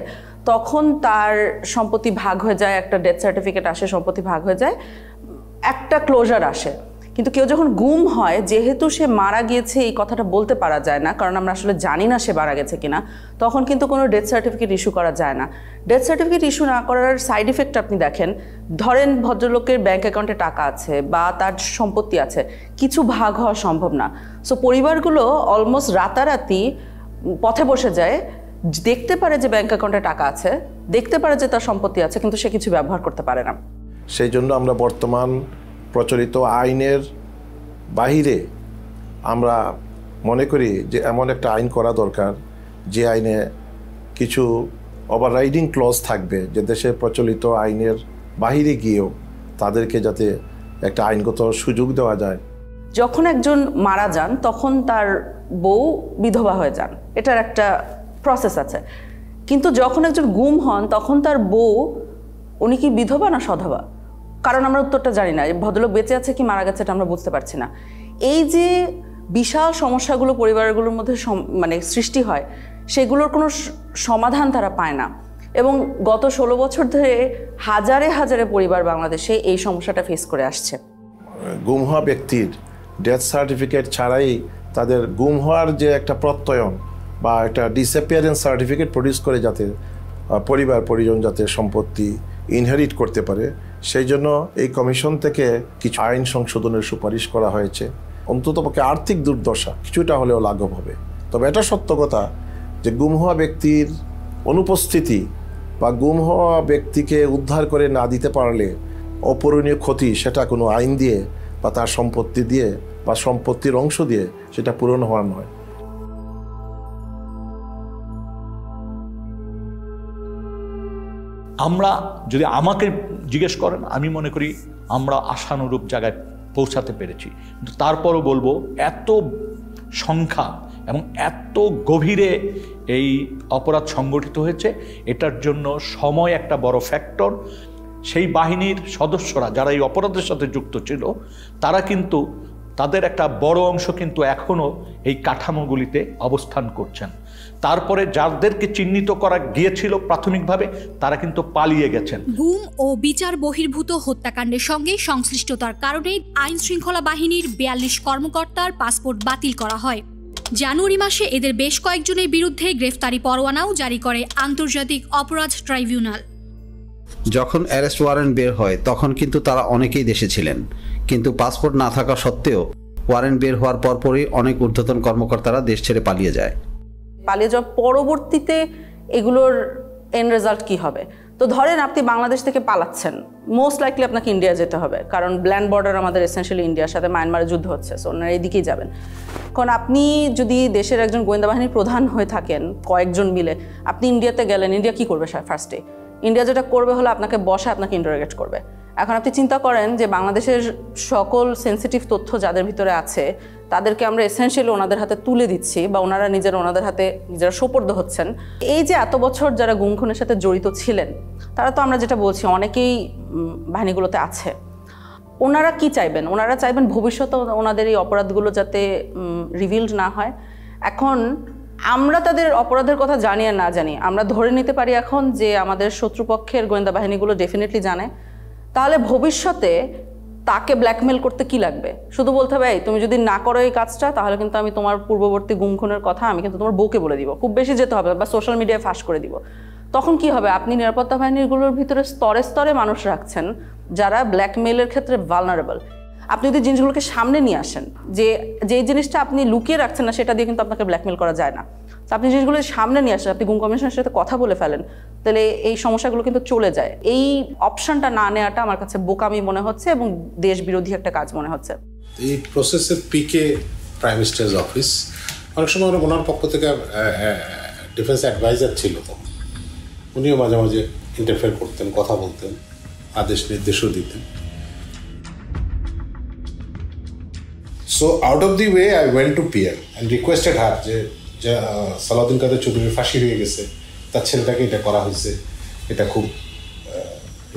তখন তার সম্পত্তি ভাগ হয়ে যায়, একটা ডেথ সার্টিফিকেট আসে, সম্পত্তি ভাগ হয়ে যায়, একটা ক্লোজার আসে। কিন্তু কেউ যখন গুম হয়, যেহেতু সে মারা গিয়েছে এই কথাটা বলতে পারা যায় না, কারণ আমরা আসলে জানি না সে মারা গেছে কিনা, তখন কিন্তু কোনো ডেথ সার্টিফিকেট ইস্যু করা যায় না। ডেথ সার্টিফিকেট ইস্যু না করার সাইড ইফেক্ট আপনি দেখেন, ধরেন ভদ্রলোকের ব্যাংক অ্যাকাউন্টে টাকা আছে বা তার সম্পত্তি আছে, কিছু ভাগ হওয়া সম্ভব না। সো পরিবারগুলো অলমোস্ট রাতারাতি পথে বসে যায়, দেখতে পারে যে ব্যাংক অ্যাকাউন্টে টাকা আছে, দেখতে পারে যে তার সম্পত্তি আছে, কিন্তু সে কিছু ব্যবহার করতে পারে না। সেই জন্য আমরা বর্তমান প্রচলিত আইনের বাহিরে আমরা মনে করি যে এমন একটা আইন করা দরকার যে আইনে কিছু ওভাররাইডিং ক্লজ থাকবে, যে দেশের প্রচলিত আইনের বাহিরে গিয়েও তাদেরকে যাতে একটা আইনগত সুযোগ দেওয়া যায়। যখন একজন মারা যান তখন তার বউ বিধবা হয়ে যান, এটার একটা প্রসেস আছে। কিন্তু যখন একজন গুম হন তখন তার বউ, উনি কি বিধবা না সধবা? কারণ আমরা উত্তরটা জানি না। ভদ্রলোক বেঁচে আছে কি মারা গেছে এটা আমরা বুঝতে পারছি না। এই যে বিশাল সমস্যাগুলো পরিবারগুলোর মধ্যে মানে সৃষ্টি হয়, সেগুলোর কোনো সমাধান তারা পায় না। এবং গত 16 বছর ধরে হাজারে হাজারে পরিবার বাংলাদেশে এই সমস্যাটা ফেস করে আসছে। গুম হওয়া ব্যক্তির ডেথ সার্টিফিকেট ছাড়াই তাদের গুম হওয়ার যে একটা প্রত্যয়ন বা একটা ডিসঅ্যাপিয়ারেন্স সার্টিফিকেট প্রডিউস করে যাতে পরিবার পরিজন যাতে সম্পত্তি ইনহেরিট করতে পারে, সেই জন্য এই কমিশন থেকে কিছু আইন সংশোধনের সুপারিশ করা হয়েছে। অন্ততপক্ষে আর্থিক দুর্দশা কিছুটা হলেও লাঘব হবে। তবে এটা সত্য কথা যে গুম হওয়া ব্যক্তির অনুপস্থিতি বা গুম হওয়া ব্যক্তিকে উদ্ধার করে না দিতে পারলে অপূরণীয় ক্ষতি সেটা কোনো আইন দিয়ে বা তার সম্পত্তি দিয়ে বা সম্পত্তির অংশ দিয়ে সেটা পূরণ হওয়ার নয়। আমরা যদি আমাকে জিজ্ঞেস করেন, আমি মনে করি আমরা আশানুরূপ জায়গায় পৌঁছাতে পেরেছি। কিন্তু তারপরও বলবো, এত সংখ্যা এবং এত গভীরে এই অপরাধ সংগঠিত হয়েছে, এটার জন্য সময় একটা বড় ফ্যাক্টর। সেই বাহিনীর সদস্যরা যারা এই অপরাধের সাথে যুক্ত ছিল, তারা কিন্তু তাদের একটা বড় অংশ কিন্তু এখনও এই কাঠামোগুলিতে অবস্থান করছেন। তারপরে যাদেরকে চিহ্নিত করা গিয়েছিল প্রাথমিকভাবে, তারা কিন্তু পালিয়ে গেছেন। গুম ও বিচার বহির্ভূত হত্যাকাণ্ডের সঙ্গে সংশ্লিষ্টতার কারণে আইন শৃঙ্খলা বাহিনীর 42 কর্মকর্তার পাসপোর্ট বাতিল করা হয়। জানুয়ারি মাসে এদের বেশ কয়েকজনের বিরুদ্ধে গ্রেফতারি পরোয়ানাও জারি করে আন্তর্জাতিক অপরাধ ট্রাইব্যুনাল। যখন অ্যারেস্ট ওয়ারেন্ট বের হয় তখন কিন্তু তারা অনেকেই দেশে ছিলেন, কিন্তু পাসপোর্ট না থাকা সত্ত্বেও ওয়ারেন্ট বের হওয়ার পরপরই অনেক ঊর্ধ্বতন কর্মকর্তারা দেশ ছেড়ে পালিয়ে যায়। পালিয়ে যাওয়ার পরবর্তীতে এগুলোর এন্ড রেজাল্ট কি হবে? তো ধরেন আপনি বাংলাদেশ থেকে পালাচ্ছেন, মোস্ট লাইকলি আপনাকে ইন্ডিয়া যেতে হবে, কারণ ল্যান্ড বর্ডার আমাদের এসেনশিয়ালি ইন্ডিয়ার সাথে, মায়ানমারের যুদ্ধ হচ্ছে, সো ওনারা এইদিকেই যাবেন। কারণ আপনি যদি দেশের একজন গোয়েন্দা বাহিনীর প্রধান হয়ে থাকেন, কয়েকজন মিলে আপনি ইন্ডিয়াতে গেলেন, ইন্ডিয়া কি করবে ফার্স্টে? ইন্ডিয়া যেটা করবে হলো আপনাকে বসে আপনাকে ইন্টারোগেট করবে। এখন আপনি চিন্তা করেন যে বাংলাদেশের সকল সেন্সিটিভ তথ্য যাদের ভিতরে আছে তাদেরকে আমরা এসেনশিয়ালি ওনাদের হাতে তুলে দিচ্ছি, বা ওনারা ওনাদের হাতে নিজেরা সোপর্দ হচ্ছেন। এই যে এত বছর যারা গুম খুনের সাথে জড়িত ছিলেন, তারা তো আমরা যেটা বলছি অনেকেই বাহিনীগুলোতে আছে। ওনারা কি চাইবেন? ওনারা চাইবেন ভবিষ্যতে ওনাদের এই অপরাধগুলো যাতে রিভিলড না হয়। এখন আমরা তাদের অপরাধের কথা জানি আর না জানি, আমরা ধরে নিতে পারি এখন যে আমাদের শত্রুপক্ষের গোয়েন্দা বাহিনীগুলো ডেফিনেটলি জানে। তাহলে ভবিষ্যতে তাকে ব্ল্যাকমেল করতে কি লাগবে? শুধু বলতে হবে, এই তুমি যদি না করো এই কাজটা, তাহলে কিন্তু আমি তোমার পূর্ববর্তী গুম খুনের কথা আমি কিন্তু তোমার বউকে বলে দিব, খুব বেশি যেতে হবে, বা সোশ্যাল মিডিয়ায় ফাঁস করে দিব। তখন কি হবে? আপনি নিরাপত্তা বাহিনীগুলোর ভিতরে স্তরে স্তরে মানুষ রাখছেন যারা ব্ল্যাকমেলের ক্ষেত্রে ভালনারেবল। আপনি যদি জিনিসগুলোকে সামনে নিয়ে আসেন, যে জিনিসটা আপনি লুকিয়ে রাখছেন না, সেটা দিয়ে কিন্তু আপনাকে ব্ল্যাকমেল করা যায় না। তো আপনি জিনিসগুলো সামনে নিয়ে আসেন, আপনি গুম কমিশনের সাথে কথা বলে ফেলেন, তাহলে এই সমস্যাগুলো কিন্তু চলে যায়। এই অপশনটা না নেওয়াটা আমার কাছে বোকামি মনে হচ্ছে এবং দেশ বিরোধী একটা কাজ মনে হচ্ছে। এই প্রসেসের পিকে প্রাইম মিনিস্টার্স অফিস, অনেক সময় ওনার পক্ষ থেকে ডিফেন্স অ্যাডভাইজার ছিল, তো উনিও মাঝে মাঝে ইন্টারফেয়ার করতেন, কথা বলতেন, আদেশ নির্দেশও দিতেন। So out of the way I went to PM and requested her যে সালাউদ্দিন কাদের চৌধুরীর ফাঁসি হয়ে গেছে, তার ছেলেটাকে এটা করা হয়েছে, এটা খুব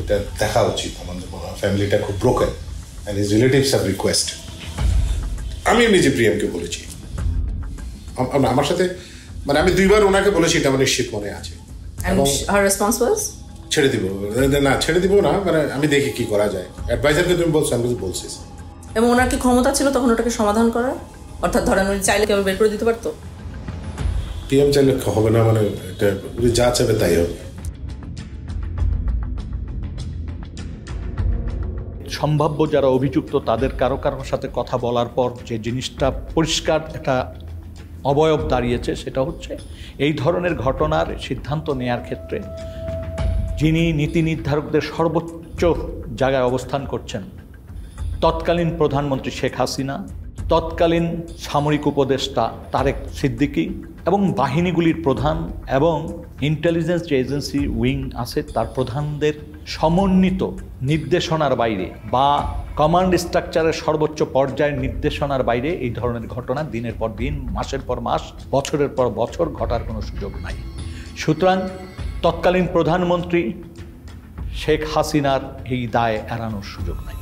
এটা দেখা উচিত, আমাদের ফ্যামিলিটা খুব broken and his relatives have request. আমি নিজে প্রিয়ামকে বলেছি, আমার সাথে মানে আমি 2বার ওনাকে বলেছি, এটা আমার নিশ্চিত মনে আছে। And her response was? ছেড়ে দিব না, মানে আমি দেখি কি করা যায়। অ্যাডভাইজারকে তুমি বলছো, আমি বলছি। এবং ওনার কি ক্ষমতা ছিল তখন ওটাকে সমাধান করার? অর্থাৎ ধরেন উনি চাইলে কেউ বের করে দিতে পারতো? পিএম চাইলে হবে না, মানে এটা উনি যা চাইবে তাই হবে। সম্ভাব্য যারা অভিযুক্ত তাদের কারোর সাথে কথা বলার পর যে জিনিসটা পরিষ্কার একটা অবয়ব দাঁড়িয়েছে, সেটা হচ্ছে এই ধরনের ঘটনার সিদ্ধান্ত নেয়ার ক্ষেত্রে যিনি নীতি নির্ধারকদের সর্বোচ্চ জায়গায় অবস্থান করছেন, তৎকালীন প্রধানমন্ত্রী শেখ হাসিনা, তৎকালীন সামরিক উপদেষ্টা তারেক সিদ্দিকী এবং বাহিনীগুলির প্রধান এবং ইন্টেলিজেন্স যে এজেন্সি উইং আছে তার প্রধানদের সমন্বিত নির্দেশনার বাইরে বা কমান্ড স্ট্রাকচারের সর্বোচ্চ পর্যায়ের নির্দেশনার বাইরে এই ধরনের ঘটনা দিনের পর দিন, মাসের পর মাস, বছরের পর বছর ঘটার কোনো সুযোগ নাই। সুতরাং তৎকালীন প্রধানমন্ত্রী শেখ হাসিনার এই দায় এড়ানোর সুযোগ নাই।